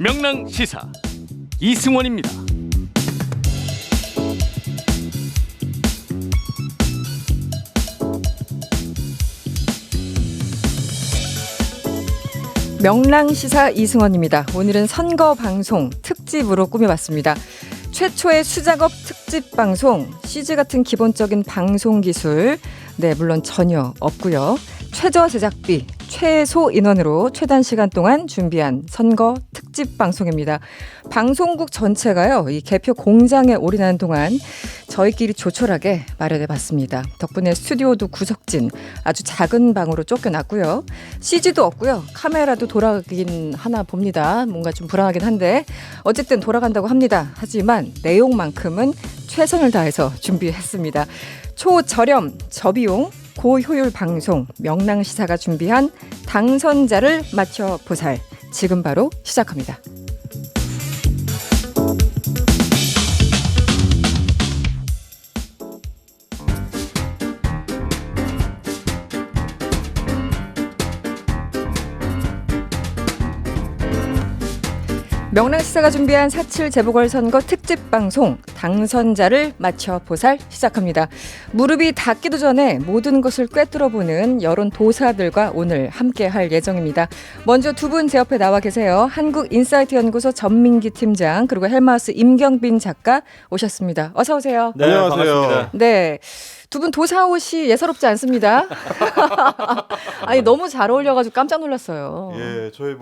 명랑시사 이승원입니다. 명랑시사 이승원입니다. 오늘은 선거방송 특집으로 꾸며봤습니다. 최초의 수작업 특집 방송, CG 같은 기본적인 방송 기술, 물론 전혀 없고요. 최저 제작비, 최소 인원으로 최단 시간 동안 준비한 선거 특집 방송입니다. 방송국 전체가요, 이 개표 공장에 올인하는 동안 저희끼리 조촐하게 마련해봤습니다. 덕분에 스튜디오도 구석진 아주 작은 방으로 쫓겨났고요. CG도 없고요. 카메라도 돌아가긴 하나 봅니다. 뭔가 좀 불안하긴 한데 어쨌든 돌아간다고 합니다. 하지만 내용만큼은 최선을 다해서 준비했습니다. 초저렴, 저비용, 고효율 방송 명랑시사가 준비한 당선자를 맞춰보살, 지금 바로 시작합니다. 명랑시사가 준비한 4.7 재보궐선거 특집 방송 당선자를 맞춰보살 시작합니다. 무릎이 닿기도 전에 모든 것을 꿰뚫어보는 여론도사들과 오늘 함께할 예정입니다. 먼저 두 분 제 옆에 나와 계세요. 한국인사이트연구소 전민기 팀장, 그리고 헬마우스 임경빈 작가 오셨습니다. 어서 오세요. 네, 안녕하세요. 반갑습니다. 네. 두 분 도사 옷이 예사롭지 않습니다. 아니, 너무 잘 어울려가지고 깜짝 놀랐어요. 예, 저희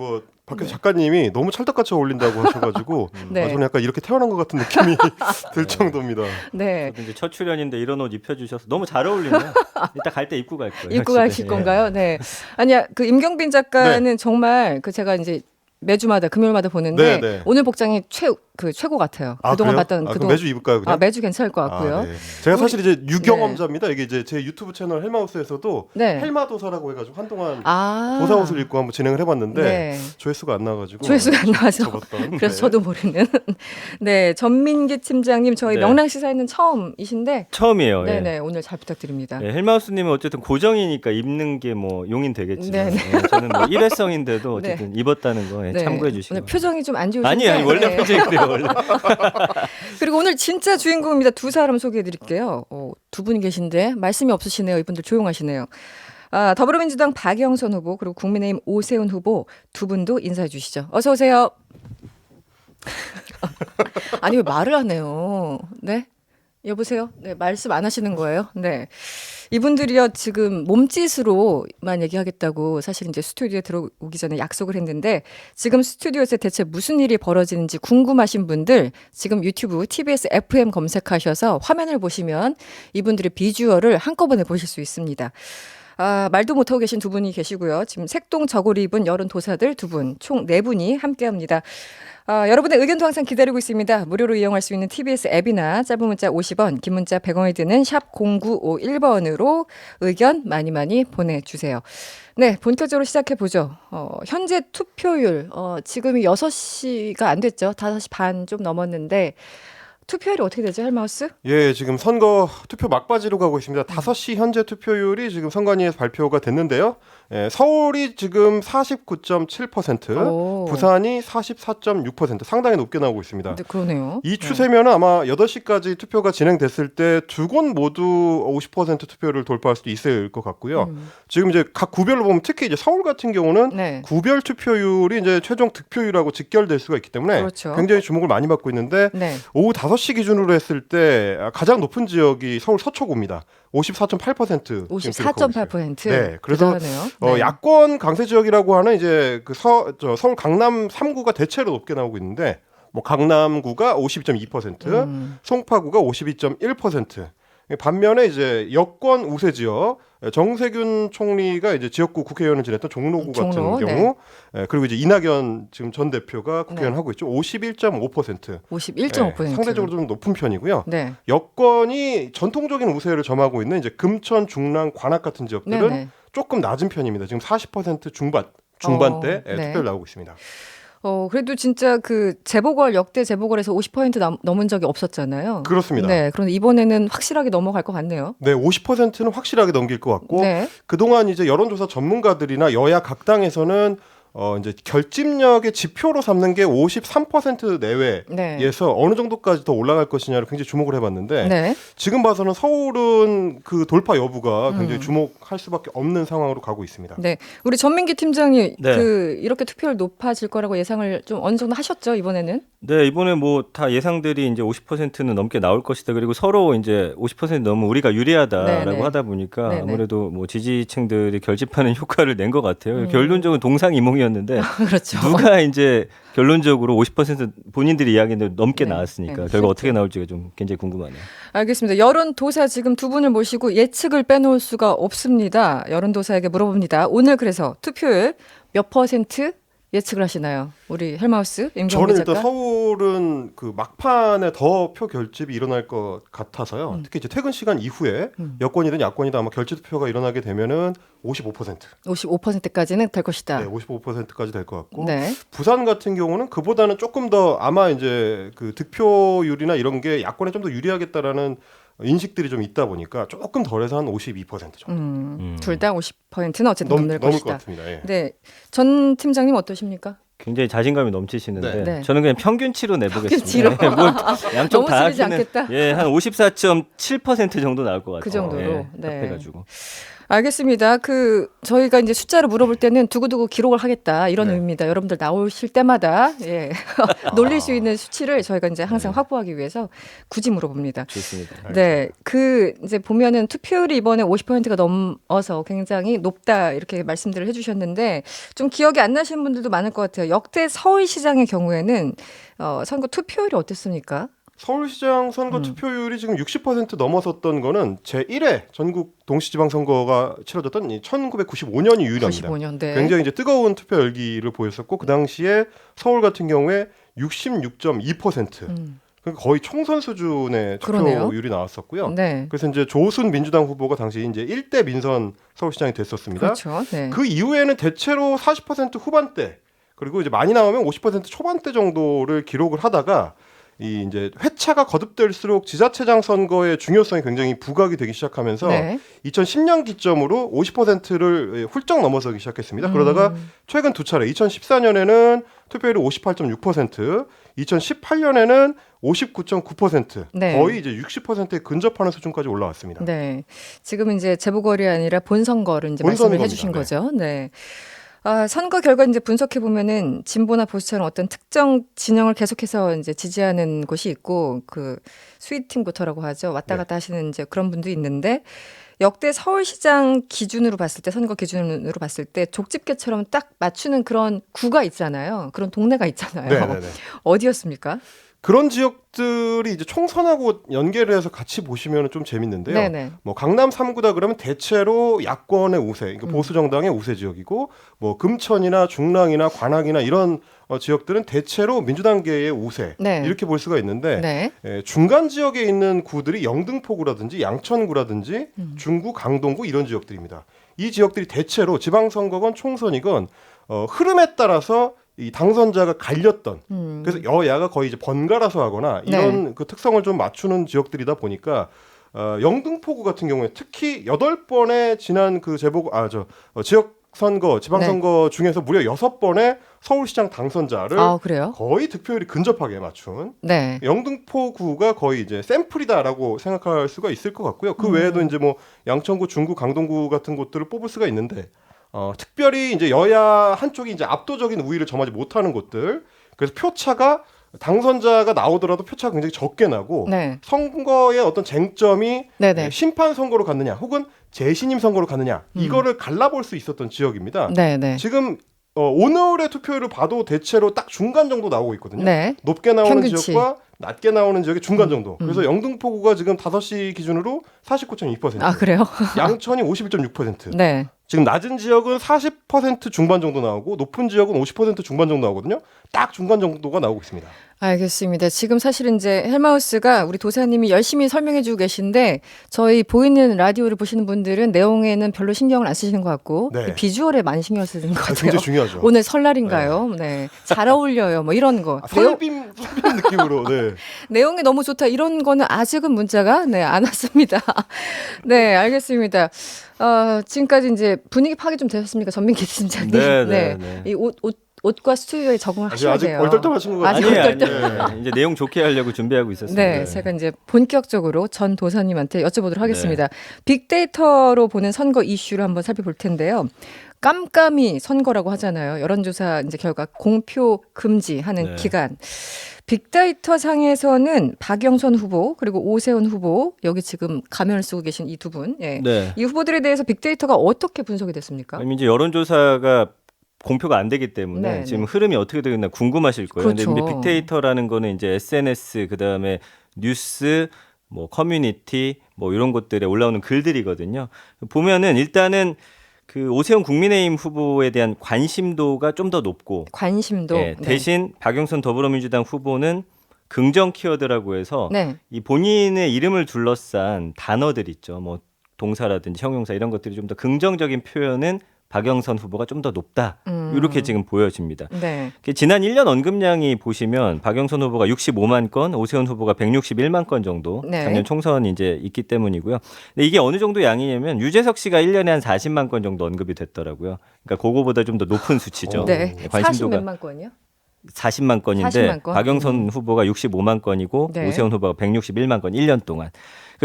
밖에 작가님이 너무 찰떡같이 어울린다고 하셔가지고 네. 저는 약간 이렇게 태어난 것 같은 느낌이 들 정도입니다. 네. 저도 이제 첫 출연인데 이런 옷 입혀주셔서 너무 잘 어울리네요. 이따 갈 때 입고 갈 거예요. 입고 가실 건가요? 네. 아니야, 그 임경빈 작가는 정말 제가 이제 매주마다 금요일마다 보는데 오늘 복장이 최고 같아요. 그동안 봤던 그럼 매주 입을까요? 그냥? 매주 괜찮을 것 같고요. 네. 제가 사실 이제 유경험자입니다. 이게 이제 제 유튜브 채널 헬마우스에서도 헬마도사라고 해가지고 한동안 도사 옷을 입고 한번 진행을 해봤는데 조회수가 안 나와가지고 조회수가 안 나와서 그래서 저도 모르는. 네, 전민기 팀장님, 저희 명랑시사에는 처음이신데 처음이에요. 네네, 오늘 잘 부탁드립니다. 네, 헬마우스님은 어쨌든 고정이니까 입는 게 용인 되겠지만 저는 일회성인데도 어쨌든 입었다는 거 참고해 주시고. 오늘 표정이 좀 안 좋으신데. 아니 원래 표정이 그래요. 그리고 오늘 진짜 주인공입니다. 두 사람 소개해드릴게요. 두 분 계신데 말씀이 없으시네요. 이분들 조용하시네요. 더불어민주당 박영선 후보, 그리고 국민의힘 오세훈 후보 두 분도 인사해 주시죠. 어서 오세요. 아니, 왜 말을 안 해요? 네? 여보세요? 네, 말씀 안 하시는 거예요? 네. 이분들이요, 지금 몸짓으로만 얘기하겠다고 사실 이제 스튜디오에 들어오기 전에 약속을 했는데, 지금 스튜디오에서 대체 무슨 일이 벌어지는지 궁금하신 분들 지금 유튜브 TBS FM 검색하셔서 화면을 보시면 이분들의 비주얼을 한꺼번에 보실 수 있습니다. 말도 못하고 계신 두 분이 계시고요. 지금 색동 저고리 입은 여론도사들 두 분, 총 4분이 함께합니다. 여러분의 의견도 항상 기다리고 있습니다. 무료로 이용할 수 있는 TBS 앱이나 짧은 문자 50원, 긴 문자 100원이 드는 샵 0951번으로 의견 많이 보내주세요. 네, 본격적으로 시작해보죠. 현재 투표율, 지금이 6시가 안 됐죠. 5시 반 좀 넘었는데 투표율이 어떻게 되죠, 헬마우스? 예, 지금 선거 투표 막바지로 가고 있습니다. 5시 현재 투표율이 지금 선관위에서 발표가 됐는데요. 서울이 지금 49.7%, 부산이 44.6%, 상당히 높게 나오고 있습니다. 네, 그러네요. 이 추세면 아마 8시까지 투표가 진행됐을 때 두 곳 모두 50% 투표를 돌파할 수도 있을 것 같고요. 지금 이제 각 구별로 보면 특히 이제 서울 같은 경우는 구별 투표율이 이제 최종 득표율하고 직결될 수가 있기 때문에 굉장히 주목을 많이 받고 있는데 오후 5시 기준으로 했을 때 가장 높은 지역이 서울 서초구입니다. 54.8%. 54.8%. 네, 그래서 야권 강세 지역이라고 하는 이제 서울 강남 3구가 대체로 높게 나오고 있는데, 강남구가 52.2%, 송파구가 52.1%. 반면에 이제 여권 우세 지역, 정세균 총리가 이제 지역구 국회의원을 지냈던 종로구 같은 경우, 그리고 이제 이낙연 지금 전 대표가 국회의원 하고 있죠. 51.5%. 51.5%. 상대적으로 좀 높은 편이고요. 여권이 전통적인 우세를 점하고 있는 이제 금천, 중랑, 관악 같은 지역들은 조금 낮은 편입니다. 지금 40% 중반대 투표를 나오고 있습니다. 그래도 진짜 그 역대 재보궐에서 50% 넘은 적이 없었잖아요. 그렇습니다. 네, 그런데 이번에는 확실하게 넘어갈 것 같네요. 네, 50%는 확실하게 넘길 것 같고, 그동안 이제 여론조사 전문가들이나 여야 각 당에서는 이제 결집력의 지표로 삼는 게 53% 네. 내외에서 어느 정도까지 더 올라갈 것이냐를 굉장히 주목을 해봤는데 네. 지금 봐서는 서울은 그 돌파 여부가 굉장히 주목할 수밖에 없는 상황으로 가고 있습니다. 네, 우리 전민기 팀장이 네. 이렇게 투표율 높아질 거라고 예상을 좀 어느 정도 하셨죠 이번에는? 네, 이번에 뭐 다 예상들이 이제 50%는 넘게 나올 것이다. 그리고 서로 이제 50% 넘으면 우리가 유리하다라고 네네. 하다 보니까 네네. 아무래도 뭐 지지층들이 결집하는 효과를 낸 것 같아요. 결론적으로 동상이몽이었는데 그렇죠. 누가 이제 결론적으로 50% 본인들이 이야기했는데 넘게 네. 나왔으니까 네. 결과 어떻게 나올지가 좀 굉장히 궁금하네요. 알겠습니다. 여론도사 지금 두 분을 모시고 예측을 빼놓을 수가 없습니다. 여론도사에게 물어봅니다. 오늘 그래서 투표율 몇 % 예측을 하시나요? 우리 헬마우스 임경미 저는 작가. 일단 서울은 그 막판에 더 표 결집이 일어날 것 같아서요. 특히 이제 퇴근 시간 이후에 여권이든 야권이든 아마 결집 투표가 일어나게 되면은 55%. 55%까지는 될 것이다. 네, 55%까지 될 것 같고. 네. 부산 같은 경우는 그보다는 조금 더 아마 이제 그 득표율이나 이런 게 야권에 좀 더 유리하겠다라는 인식들이 좀 있다 보니까 조금 덜해서 한 52% 정도. 둘 다 50%는 어쨌든 넘을 넘을 것이다. 것 같습니다. 예. 네, 전 팀장님 어떠십니까? 굉장히 자신감이 넘치시는데 네. 네. 저는 그냥 평균치로 내보겠습니다. 평균치로? 뭘 양쪽 너무 다 쓰리지 하기는 않겠다? 예, 한 54.7% 정도 나올 것 같아요. 그 정도로? 예, 네. 합해가지고. 알겠습니다. 저희가 이제 숫자로 물어볼 때는 두고두고 기록을 하겠다 이런 네. 의미입니다. 여러분들 나오실 때마다 예. 놀릴 수 있는 수치를 저희가 이제 항상 확보하기 위해서 굳이 물어봅니다. 좋습니다. 네, 이제 보면은 투표율이 이번에 50%가 넘어서 굉장히 높다 이렇게 말씀들을 해주셨는데 좀 기억이 안 나시는 분들도 많을 것 같아요. 역대 서울시장의 경우에는 선거 투표율이 어땠습니까? 서울시장 선거 투표율이 지금 60% 넘어섰던 거는 제1회 전국 동시지방선거가 치러졌던 1995년이 유일합니다. 95년, 네. 굉장히 이제 뜨거운 투표 열기를 보였었고 그 당시에 서울 같은 경우에 66.2%. 그러니까 거의 총선 수준의 그러네요. 투표율이 나왔었고요. 네. 그래서 이제 조순 민주당 후보가 당시 이제 1대 민선 서울시장이 됐었습니다. 그렇죠. 네. 그 이후에는 대체로 40% 후반대 그리고 이제 많이 나오면 50% 초반대 정도를 기록을 하다가 이 이제 회차가 거듭될수록 지자체장 선거의 중요성이 굉장히 부각이 되기 시작하면서 네. 2010년 기점으로 50%를 훌쩍 넘어서기 시작했습니다. 그러다가 최근 두 차례 2014년에는 투표율이 58.6%, 2018년에는 59.9%, 네. 거의 이제 60%에 근접하는 수준까지 올라왔습니다. 네. 지금 이제 재보궐이 아니라 본선거를 이제 본선인 말씀을 해주신 겁니다. 거죠. 네. 선거 결과 이제 분석해 보면은 진보나 보수처럼 어떤 특정 진영을 계속해서 이제 지지하는 곳이 있고 그 스위팅 보터라고 하죠. 왔다 갔다 하시는 이제 그런 분도 있는데 역대 서울시장 기준으로 봤을 때 선거 기준으로 봤을 때 족집게처럼 딱 맞추는 그런 구가 있잖아요. 그런 동네가 있잖아요. 네네네. 어디였습니까? 그런 지역들이 이제 총선하고 연계를 해서 같이 보시면 좀 재밌는데요. 네네. 뭐 강남 3구다 그러면 대체로 야권의 우세, 그러니까 보수 정당의 우세 지역이고, 뭐 금천이나 중랑이나 관악이나 이런 지역들은 대체로 민주당계의 우세 네. 이렇게 볼 수가 있는데 네. 중간 지역에 있는 구들이 영등포구라든지 양천구라든지 중구, 강동구 이런 지역들입니다. 이 지역들이 대체로 지방선거건 총선이건 흐름에 따라서 이 당선자가 갈렸던 그래서 여야가 거의 이제 번갈아서 하거나 이런 그 특성을 좀 맞추는 지역들이다 보니까 영등포구 같은 경우에 특히 8번의 지난 그 지역 선거 지방선거 중에서 무려 6번의 서울시장 당선자를 그래요? 거의 득표율이 근접하게 맞춘 네. 영등포구가 거의 이제 샘플이다라고 생각할 수가 있을 것 같고요. 그 외에도 이제 뭐 양천구, 중구, 강동구 같은 곳들을 뽑을 수가 있는데 특별히 이제 여야 한쪽이 이제 압도적인 우위를 점하지 못하는 곳들, 그래서 표차가 당선자가 나오더라도 표차가 굉장히 적게 나고 네. 선거의 어떤 쟁점이 네네. 심판 선거로 갔느냐 혹은 재신임 선거로 갔느냐 이거를 갈라볼 수 있었던 지역입니다. 네네. 지금 오늘의 투표율을 봐도 대체로 딱 중간 정도 나오고 있거든요. 네. 높게 나오는 평균치. 지역과 낮게 나오는 지역의 중간 정도. 그래서 영등포구가 지금 5시 기준으로 49.2%. 그래요? 양천이 51.6%. 네. 지금 낮은 지역은 40% 중반 정도 나오고 높은 지역은 50% 중반 정도 나오거든요. 딱 중간 정도가 나오고 있습니다. 알겠습니다. 지금 사실은 이제 헬마우스가 우리 도사님이 열심히 설명해 주고 계신데 저희 보이는 라디오를 보시는 분들은 내용에는 별로 신경을 안 쓰시는 것 같고 네. 비주얼에 많이 신경을 쓰는 것 같아요. 굉장히 중요하죠. 오늘 설날인가요? 네. 잘 어울려요. 뭐 이런 거. 설빔 느낌 느낌으로. 네. 내용이 너무 좋다. 이런 거는 아직은 문자가 안 왔습니다. 네, 알겠습니다. 지금까지 이제 분위기 파악이 좀 되셨습니까, 전민기 팀장님? 네. 이 옷과 스튜디오에 적응을 하셔야 아직 돼요. 얼떨떨하신 것 같아요. 아니에요. 이제 내용 좋게 하려고 준비하고 있었습니다. 네, 제가 이제 본격적으로 전 도사님한테 여쭤보도록 하겠습니다. 빅데이터로 보는 선거 이슈를 한번 살펴볼 텐데요. 깜깜이 선거라고 하잖아요. 여론조사 이제 결과 공표 금지하는 기간. 빅데이터 상에서는 박영선 후보 그리고 오세훈 후보 여기 지금 가면을 쓰고 계신 이 두 분, 이 후보들에 대해서 빅데이터가 어떻게 분석이 됐습니까? 그럼 이제 여론조사가 공표가 안 되기 때문에 지금 흐름이 어떻게 되겠나 궁금하실 거예요. 그렇죠. 근데 빅데이터라는 거는 이제 SNS 그다음에 뉴스 뭐 커뮤니티 뭐 이런 것들에 올라오는 글들이거든요. 보면은 일단은 그 오세훈 국민의힘 후보에 대한 관심도가 좀 더 높고 관심도 대신 박영선 더불어민주당 후보는 긍정 키워드라고 해서 이 본인의 이름을 둘러싼 단어들 있죠. 뭐 동사라든지 형용사 이런 것들이 좀 더 긍정적인 표현은 박영선 후보가 좀 더 높다. 이렇게 지금 보여집니다. 지난 1년 언급량이 보시면 박영선 후보가 65만 건, 오세훈 후보가 161만 건 정도 작년 총선이 이제 있기 때문이고요. 근데 이게 어느 정도 양이냐면 유재석 씨가 1년에 한 40만 건 정도 언급이 됐더라고요. 그러니까 그거보다 좀 더 높은 수치죠. 관심도가 40몇만 건이요? 40만 건인데 40만 건? 박영선 후보가 65만 건이고 오세훈 후보가 161만 건 1년 동안.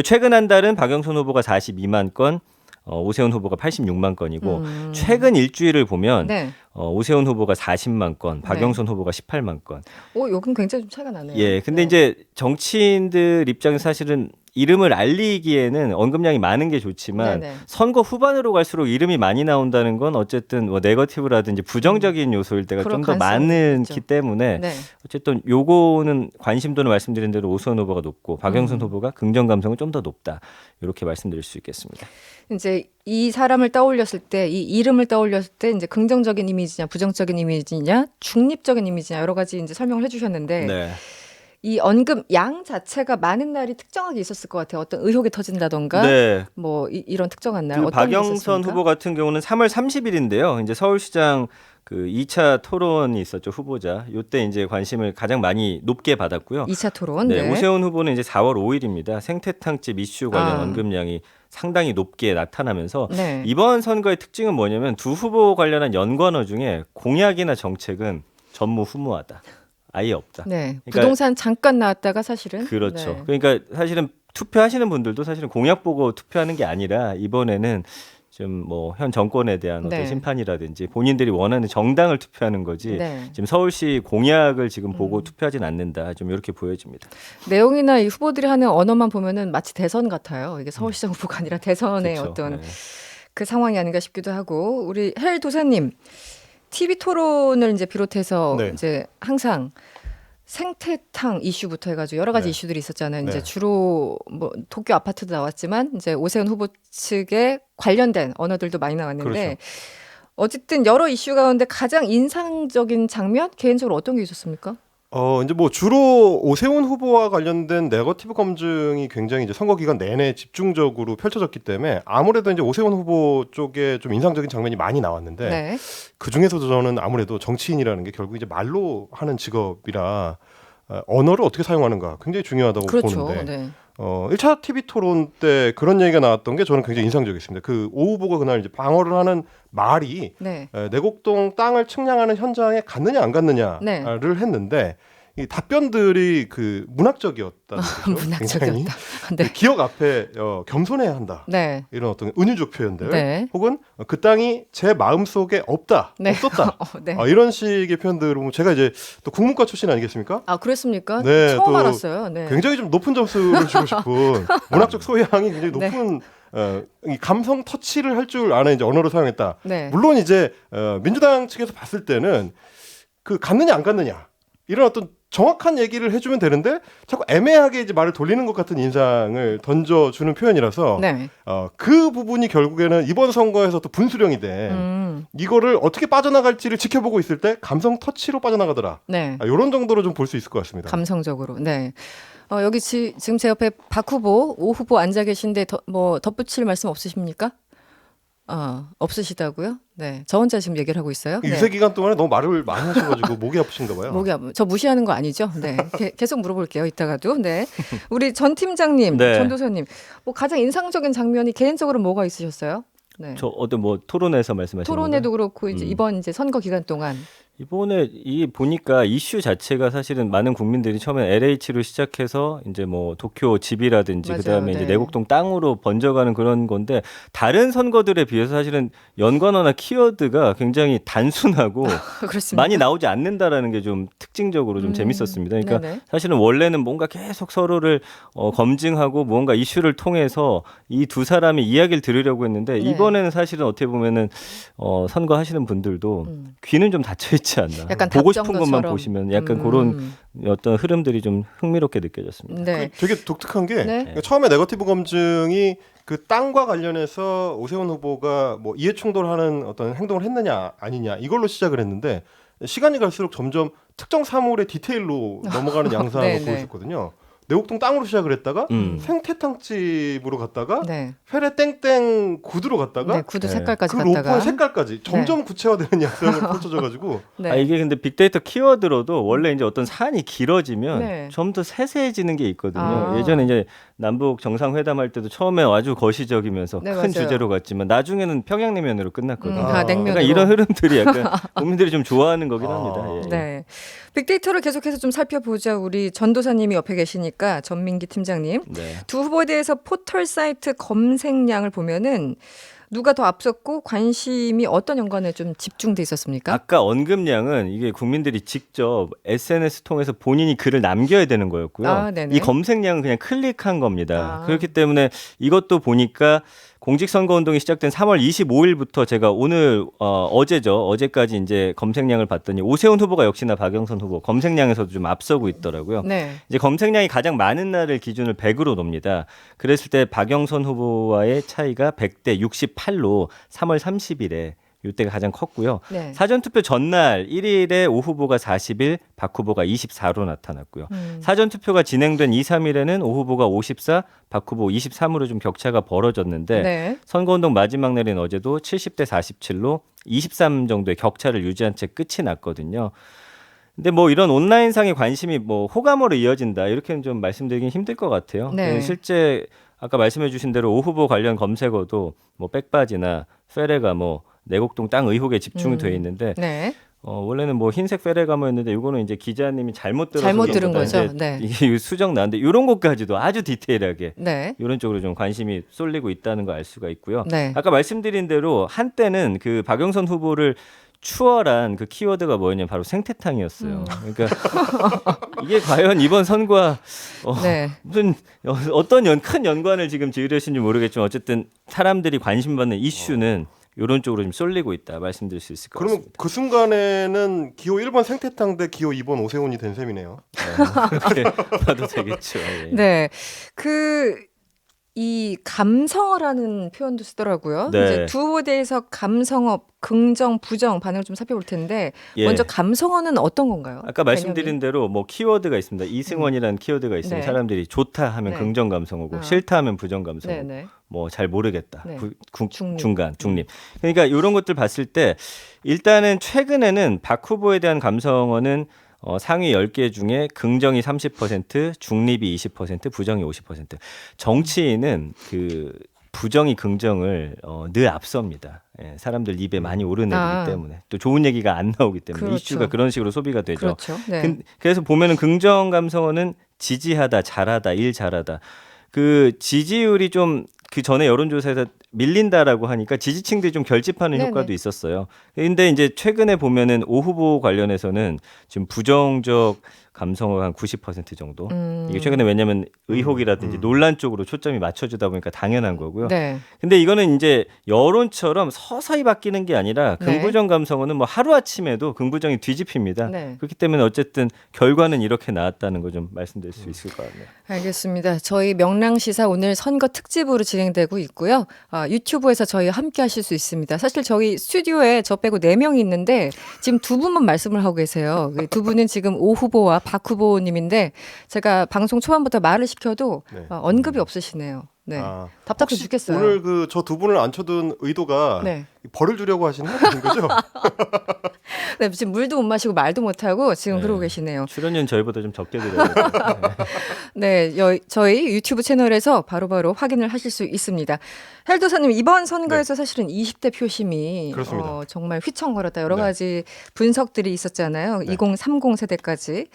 최근 한 달은 박영선 후보가 42만 건, 오세훈 후보가 86만 건이고 최근 일주일을 보면 오세훈 후보가 40만 건, 박영선 후보가 18만 건. 여긴 굉장히 좀 차이가 나네요. 예, 근데 이제 정치인들 입장에서 사실은 이름을 알리기에는 언급량이 많은 게 좋지만 선거 후반으로 갈수록 이름이 많이 나온다는 건 어쨌든 뭐 네거티브라든지 부정적인 요소일 때가 좀 더 많기 때문에 어쨌든 요거는 관심도는 말씀드린 대로 오세훈 후보가 높고 박영선 후보가 긍정 감성은 좀 더 높다. 이렇게 말씀드릴 수 있겠습니다. 이제 이 사람을 떠올렸을 때, 이 이름을 떠올렸을 때 이제 긍정적인 이미지냐, 부정적인 이미지냐, 중립적인 이미지냐 여러 가지 이제 설명을 해주셨는데 이 언급 양 자체가 많은 날이 특정하게 있었을 것 같아요. 어떤 의혹이 터진다던가, 뭐 이런 특정한 날. 그 어떤 박영선 후보 같은 경우는 3월 30일인데요. 이제 서울시장 그 2차 토론이 있었죠, 후보자. 요때 이제 관심을 가장 많이 높게 받았고요. 2차 토론. 오세훈 후보는 이제 4월 5일입니다. 생태탕집 이슈 관련 언급량이 상당히 높게 나타나면서 이번 선거의 특징은 뭐냐면 두 후보 관련한 연관어 중에 공약이나 정책은 전무후무하다. 아예 없다. 그러니까 부동산 잠깐 나왔다가 사실은. 그렇죠. 그러니까 사실은 투표하시는 분들도 사실은 공약 보고 투표하는 게 아니라 이번에는 좀 뭐 현 정권에 대한 어떤 심판이라든지 본인들이 원하는 정당을 투표하는 거지 지금 서울시 공약을 지금 보고 투표하진 않는다. 좀 이렇게 보여집니다. 내용이나 이 후보들이 하는 언어만 보면은 마치 대선 같아요. 이게 서울시장 후보가 아니라 대선의 어떤 그 상황이 아닌가 싶기도 하고 우리 헬 도사님 TV 토론을 이제 비롯해서 이제 항상 생태탕 이슈부터 해가지고 여러 가지 이슈들이 있었잖아요. 이제 주로 뭐 도쿄 아파트도 나왔지만 이제 오세훈 후보 측에 관련된 언어들도 많이 나왔는데 어쨌든 여러 이슈 가운데 가장 인상적인 장면 개인적으로 어떤 게 있었습니까? 이제 뭐 주로 오세훈 후보와 관련된 네거티브 검증이 굉장히 이제 선거 기간 내내 집중적으로 펼쳐졌기 때문에 아무래도 이제 오세훈 후보 쪽에 좀 인상적인 장면이 많이 나왔는데 그 중에서도 저는 아무래도 정치인이라는 게 결국 이제 말로 하는 직업이라 언어를 어떻게 사용하는가 굉장히 중요하다고 보는데 1차 TV 토론 때 그런 얘기가 나왔던 게 저는 굉장히 인상적이었습니다. 그 오 후보가 그날 이제 방어를 하는 말이 내곡동 땅을 측량하는 현장에 갔느냐 안 갔느냐를 했는데 이 답변들이 그 문학적이었다는 거죠. 문학적이었다. 그 기억 앞에 겸손해야 한다. 이런 어떤 은유적 표현들 혹은 그 땅이 제 마음속에 없다. 없었다. 이런 식의 표현들을 보면 제가 이제 또 국문과 출신 아니겠습니까? 아, 그랬습니까? 처음 알았어요. 굉장히 좀 높은 점수를 주고 싶은 문학적 소양이 굉장히 높은 이 감성 터치를 할 줄 아는 이제 언어를 사용했다. 물론 이제 민주당 측에서 봤을 때는 그 갔느냐 안 갔느냐 이런 어떤 정확한 얘기를 해주면 되는데 자꾸 애매하게 이제 말을 돌리는 것 같은 인상을 던져주는 표현이라서 그 부분이 결국에는 이번 선거에서 또 분수령이 돼 이거를 어떻게 빠져나갈지를 지켜보고 있을 때 감성 터치로 빠져나가더라. 이런 정도로 좀 볼 수 있을 것 같습니다. 감성적으로. 여기 지금 제 옆에 박 후보, 오 후보 앉아 계신데 뭐 덧붙일 말씀 없으십니까? 없으시다고요? 네, 저 혼자 지금 얘기를 하고 있어요. 네. 유세 기간 동안에 너무 말을 많이 하셔가지고 목이 아프신가 봐요. 저 무시하는 거 아니죠? 네, 계속 물어볼게요. 이따가도. 네, 우리 전 팀장님, 네. 전 도서님, 뭐 가장 인상적인 장면이 개인적으로 뭐가 있으셨어요? 네. 저 어떤 뭐 토론에서 말씀하시는 토론회도 건가요? 그렇고 이제 이번 이제 선거 기간 동안 이번에 이 보니까 이슈 자체가 사실은 많은 국민들이 처음에 LH로 시작해서 이제 뭐 도쿄 집이라든지 맞아요. 그다음에 이제 네. 내곡동 땅으로 번져가는 그런 건데 다른 선거들에 비해서 사실은 연관어나 키워드가 굉장히 단순하고 그렇습니다. 많이 나오지 않는다라는 게 좀 특징적으로 좀 재밌었습니다. 그러니까 네네. 사실은 원래는 뭔가 계속 서로를 검증하고 무언가 이슈를 통해서 이 두 사람의 이야기를 들으려고 했는데 네. 이번에는 사실은 어떻게 보면은 선거하시는 분들도 귀는 좀 닫혀 있지 않나. 약간 보고 싶은 답정너처럼. 것만 보시면 약간 그런 어떤 흐름들이 좀 흥미롭게 느껴졌습니다. 네. 되게 독특한 게 네. 그러니까 처음에 네거티브 검증이 그 땅과 관련해서 오세훈 후보가 뭐 이해충돌하는 어떤 행동을 했느냐 아니냐 이걸로 시작을 했는데 시간이 갈수록 점점 특정 사물의 디테일로 넘어가는 양상을 네, 네. 보였었거든요. 내곡동 땅으로 시작을 했다가 생태탕집으로 갔다가 네. 회래 땡땡 구두로 갔다가 네, 구두 색깔까지 그 갔다가 로퍼의 색깔까지 점점 구체화되는 양상을 펼쳐져가지고 네. 아, 이게 근데 빅데이터 키워드로도 원래 이제 어떤 사안이 길어지면 네. 좀 더 세세해지는 게 있거든요. 아. 예전에 이제 남북 정상회담 할 때도 처음에 아주 거시적이면서 네, 큰 맞아요. 주제로 갔지만 나중에는 평양냉면으로 끝났거든요. 다 냉면으로. 약간 이런 흐름들이 약간 국민들이 좀 좋아하는 거긴 합니다. 예. 네. 빅데이터를 계속해서 좀 살펴보자. 우리 전도사님이 옆에 계시니까 전민기 팀장님. 네. 두 후보에 대해서 포털 사이트 검색량을 보면은 누가 더 앞섰고 관심이 어떤 연관에 좀 집중돼 있었습니까? 아까 언급량은 이게 국민들이 직접 SNS 통해서 본인이 글을 남겨야 되는 거였고요. 아, 네네. 이 검색량은 그냥 클릭한 겁니다. 아. 그렇기 때문에 이것도 보니까 공직선거운동이 시작된 3월 25일부터 제가 오늘 어제까지 이제 검색량을 봤더니 오세훈 후보가 역시나 박영선 후보 검색량에서도 좀 앞서고 있더라고요. 네. 이제 검색량이 가장 많은 날을 기준을 100으로 놉니다. 그랬을 때 박영선 후보와의 차이가 100대 68로 3월 30일에 이때가 가장 컸고요. 네. 사전투표 전날 1일에 오 후보가 41, 박 후보가 24로 나타났고요. 사전투표가 진행된 2, 3일에는 오 후보가 54, 박 후보 23으로 좀 격차가 벌어졌는데 네. 선거운동 마지막 날인 어제도 70대 47로 23 정도의 격차를 유지한 채 끝이 났거든요. 근데 뭐 이런 온라인상의 관심이 뭐 호감으로 이어진다 이렇게는 좀 말씀드리긴 힘들 것 같아요. 네. 실제 아까 말씀해주신 대로 오 후보 관련 검색어도 뭐 백바지나 페레가 뭐 내곡동 땅 의혹에 집중이 돼 있는데 네. 원래는 뭐 흰색 페레가모였는데 이거는 이제 기자님이 잘못 들어서 잘못 들은 그런 거죠. 건데 네. 이게 수정 나는데 이런 것까지도 아주 디테일하게 네. 이런 쪽으로 좀 관심이 쏠리고 있다는 거 알 수가 있고요. 네. 아까 말씀드린 대로 한때는 그 박영선 후보를 추월한 그 키워드가 뭐였냐면 바로 생태탕이었어요. 그러니까 이게 과연 이번 선거와 네. 무슨 어떤 큰 연관을 지금 지으려신지 모르겠지만 어쨌든 사람들이 관심 받는 이슈는 이런 쪽으로 좀 쏠리고 있다 말씀드릴 수 있을 것 그러면 같습니다. 그 순간에는 기호 1번 생태탕 대 기호 2번 오세훈이 된 셈이네요. 그렇게 봐도 되겠죠. 예. 네. 이 감성어라는 표현도 쓰더라고요. 네. 이제 두 후보대에서 감성어, 긍정, 부정 반응을 좀 살펴볼 텐데 예. 먼저 감성어는 어떤 건가요? 아까 말씀드린 대로 뭐 키워드가 있습니다. 이승원이라는 키워드가 있으면 네. 사람들이 좋다 하면 네. 긍정 감성어고 아. 싫다 하면 부정 감성어. 네네. 뭐 잘 모르겠다. 네. 중립. 중간, 중립. 그러니까 이런 것들 봤을 때 일단은 최근에는 박 후보에 대한 감성어는 상위 10개 중에 긍정이 30%, 중립이 20%, 부정이 50%. 정치인은 그 부정이 긍정을 늘 앞섭니다. 예, 사람들 입에 많이 오르내리기 때문에 또 좋은 얘기가 안 나오기 때문에 그렇죠. 이슈가 그런 식으로 소비가 되죠. 그렇죠. 네. 그래서 보면은 긍정 감성어는 지지하다, 잘하다, 일 잘하다. 그 지지율이 좀 그 전에 여론조사에서 밀린다라고 하니까 지지층들이 좀 결집하는 네네. 효과도 있었어요. 근데 이제 최근에 보면은 오 후보 관련해서는 지금 부정적 감성어가 한 90% 정도. 이게 최근에 왜냐하면 의혹이라든지 논란 쪽으로 초점이 맞춰지다 보니까 당연한 거고요. 네. 근데 이거는 이제 여론처럼 서서히 바뀌는 게 아니라 네. 긍부정 감성어는 뭐 하루아침에도 긍부정이 뒤집힙니다. 네. 그렇기 때문에 어쨌든 결과는 이렇게 나왔다는 거 좀 말씀드릴 수 있을 것 같네요. 알겠습니다. 저희 명랑시사 오늘 선거 특집으로 진행되고 있고요. 유튜브에서 저희 함께 하실 수 있습니다. 사실 저희 스튜디오에 저 빼고 4명이 있는데 지금 두 분만 말씀을 하고 계세요. 두 분은 지금 오 후보와 박 후보님인데 제가 방송 초반부터 말을 시켜도 네. 언급이 없으시네요. 네. 답답해 죽겠어요. 오늘 그 저 두 분을 앉혀둔 의도가 네. 벌을 주려고 하시는 거 아닌 거죠? 네, 지금 물도 못 마시고 말도 못 하고 지금 그러고 계시네요. 출연료는 저희보다 좀 적게 드려요. 네, 저희 유튜브 채널에서 바로바로 확인을 하실 수 있습니다. 헬도사님, 이번 선거에서 사실은 20대 표심이 그렇습니다. 정말 휘청거렸다. 여러 가지 분석들이 있었잖아요. 2030 세대까지.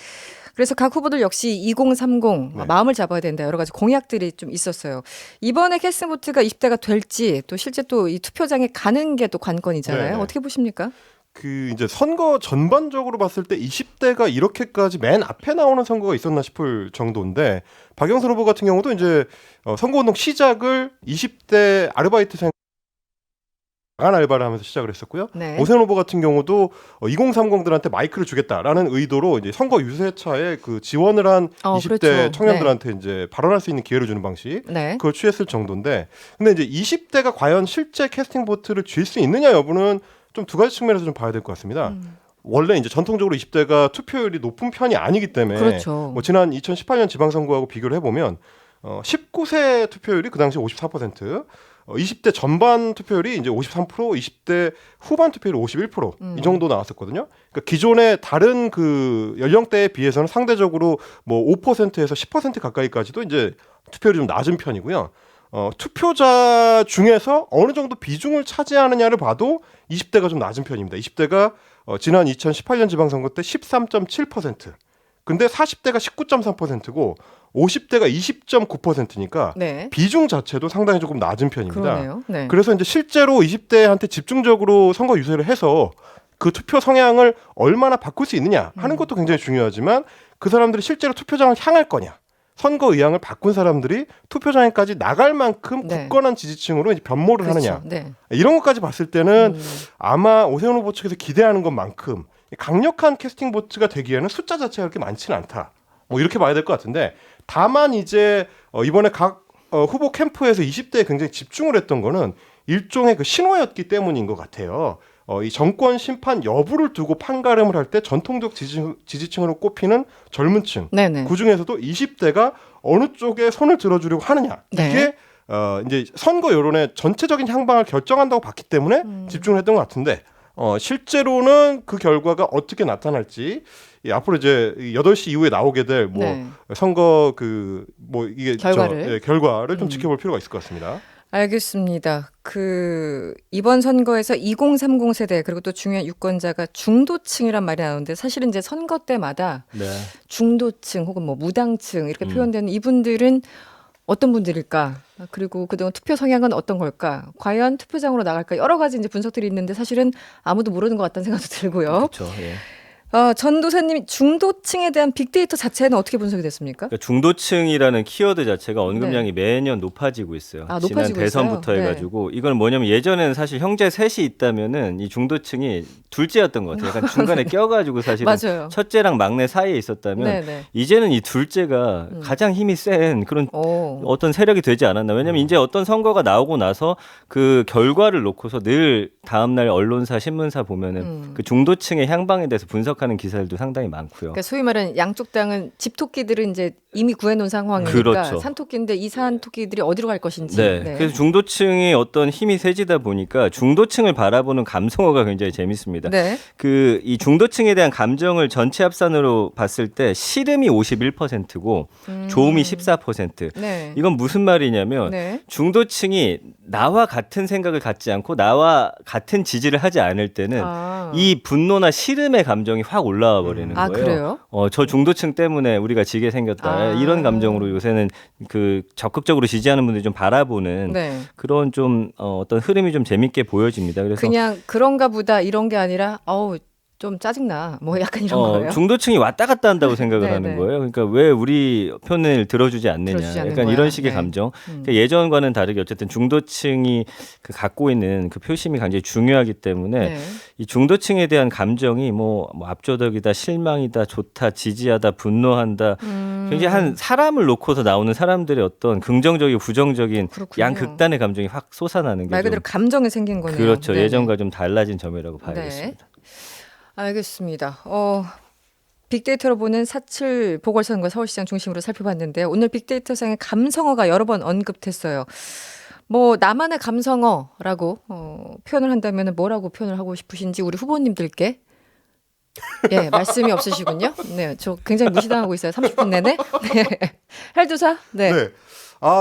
그래서 각 후보들 역시 2030 마음을 잡아야 된다. 여러 가지 공약들이 좀 있었어요. 이번에 캐스팅보트가 20대가 될지 또 실제 또 이 투표장에 가는 게 또 관건이잖아요. 네네. 어떻게 보십니까? 그 이제 선거 전반적으로 봤을 때 20대가 이렇게까지 맨 앞에 나오는 선거가 있었나 싶을 정도인데 박영선 후보 같은 경우도 이제 선거운동 시작을 20대 아르바이트생 야간 알바를 하면서 시작을 했었고요. 네. 오세훈 후보 같은 경우도 2030들한테 마이크를 주겠다라는 의도로 이제 선거 유세차에 그 지원을 한 20대 그렇죠. 청년들한테 이제 발언할 수 있는 기회를 주는 방식 네. 그걸 취했을 정도인데 근데 이제 20대가 과연 실제 캐스팅 보트를 쥘 수 있느냐 여부는 좀 두 가지 측면에서 좀 봐야 될 것 같습니다. 원래 이제 전통적으로 20대가 투표율이 높은 편이 아니기 때문에 그렇죠. 뭐 지난 2018년 지방선거하고 비교를 해보면 19세 투표율이 그 당시 54%, 20대 전반 투표율이 이제 53%, 20대 후반 투표율이 51%이 정도 나왔었거든요. 그러니까 기존의 다른 그 연령대에 비해서는 상대적으로 뭐 5%에서 10% 가까이까지도 이제 투표율이 좀 낮은 편이고요. 투표자 중에서 어느 정도 비중을 차지하느냐를 봐도 20대가 좀 낮은 편입니다. 20대가 지난 2018년 지방선거 때 13.7%. 근데 40대가 19.3%고 50대가 20.9%니까 네. 비중 자체도 상당히 조금 낮은 편입니다. 그러네요. 네. 그래서 이제 실제로 20대한테 집중적으로 선거 유세를 해서 그 투표 성향을 얼마나 바꿀 수 있느냐 하는 것도 굉장히 중요하지만 그 사람들이 실제로 투표장을 향할 거냐. 선거 의향을 바꾼 사람들이 투표장에까지 나갈 만큼 굳건한 지지층으로 이제 변모를 하느냐. 네. 이런 것까지 봤을 때는 아마 오세훈 후보 측에서 기대하는 것만큼 강력한 캐스팅 보트가 되기에는 숫자 자체가 그렇게 많지는 않다. 뭐 이렇게 봐야 될 것 같은데 다만 이제 이번에 각 후보 캠프에서 20대에 굉장히 집중을 했던 거는 일종의 그 신호였기 때문인 것 같아요. 이 정권 심판 여부를 두고 판가름을 할 때 전통적 지지층으로 꼽히는 젊은 층. 네네. 그중에서도 20대가 어느 쪽에 손을 들어주려고 하느냐. 네. 이게 이제 선거 여론의 전체적인 향방을 결정한다고 봤기 때문에 집중을 했던 것 같은데 실제로는 그 결과가 어떻게 나타날지 앞으로 이제 8시 이후에 나오게 될 뭐 선거 그 뭐 이게 결과를 좀 지켜볼 필요가 있을 것 같습니다. 알겠습니다. 이번 선거에서 2030 세대 그리고 또 중요한 유권자가 중도층이란 말이 나오는데 사실은 이제 선거 때마다 중도층 혹은 뭐 무당층 이렇게 표현되는 이분들은 어떤 분들일까? 그리고 그동안 투표 성향은 어떤 걸까? 과연 투표장으로 나갈까? 여러 가지 이제 분석들이 있는데 사실은 아무도 모르는 것 같다는 생각도 들고요. 그렇죠. 예. 전도사님 중도층에 대한 빅데이터 자체는 어떻게 분석이 됐습니까? 그러니까 중도층이라는 키워드 자체가 언급량이 매년 높아지고 있어요. 지난 높아지고 대선부터 있어요? 해가지고 이건 뭐냐면 예전에는 사실 형제 셋이 있다면은 이 중도층이 둘째였던 것 같아요. 약간 중간에 껴가지고 사실은 맞아요. 첫째랑 막내 사이에 있었다면 이제는 이 둘째가 가장 힘이 센 그런 어떤 세력이 되지 않았나. 왜냐면 이제 어떤 선거가 나오고 나서 그 결과를 놓고서 늘 다음날 언론사 신문사 보면은 그 중도층의 향방에 대해서 분석하는 기사들도 상당히 많고요. 그러니까 소위 말하는 양쪽 당은 집토끼들은 이제 이미 구해놓은 상황이니까 그렇죠. 산토끼인데 이 산토끼들이 어디로 갈 것인지. 그래서 중도층의 어떤 힘이 세지다 보니까 중도층을 바라보는 감성어가 굉장히 재밌습니다. 이 중도층에 대한 감정을 전체 합산으로 봤을 때 싫음이 51%고 좋음이 14%. 이건 무슨 말이냐면 중도층이 나와 같은 생각을 갖지 않고 나와 같은 지지를 하지 않을 때는 이 분노나 싫음의 감정이 확 올라와 버리는 거예요. 그래요? 저 중도층 때문에 우리가 지게 생겼다. 이런 감정으로 요새는 그 적극적으로 지지하는 분들이 좀 바라보는 그런 좀 어떤 흐름이 좀 재밌게 보여집니다. 그래서 그냥 그런가 보다 이런 게 아니라 좀 짜증나. 뭐 약간 이런 거예요. 중도층이 왔다 갔다 한다고 생각을 하는 거예요. 그러니까 왜 우리 편을 들어주지 않느냐. 약간 이런 식의 감정. 그러니까 예전과는 다르게 어쨌든 중도층이 그 갖고 있는 그 표심이 굉장히 중요하기 때문에 이 중도층에 대한 감정이 뭐 압도적이다, 실망이다, 좋다, 지지하다, 분노한다. 굉장히 한 사람을 놓고서 나오는 사람들의 어떤 긍정적이고 부정적인 양극단의 감정이 확 솟아나는 게 말 그대로 감정이 생긴 거네요. 그렇죠. 예전과 좀 달라진 점이라고 봐야겠습니다. 알겠습니다. 빅데이터로 보는 4.7 보궐선거 서울시장 중심으로 살펴봤는데요. 오늘 빅데이터상의 감성어가 여러 번 언급됐어요. 뭐 나만의 감성어라고 표현을 한다면 뭐라고 표현을 하고 싶으신지 우리 후보님들께 예, 말씀이 없으시군요. 네, 저 굉장히 무시당하고 있어요. 30분 내내. 네. 헬두사. 네. 네.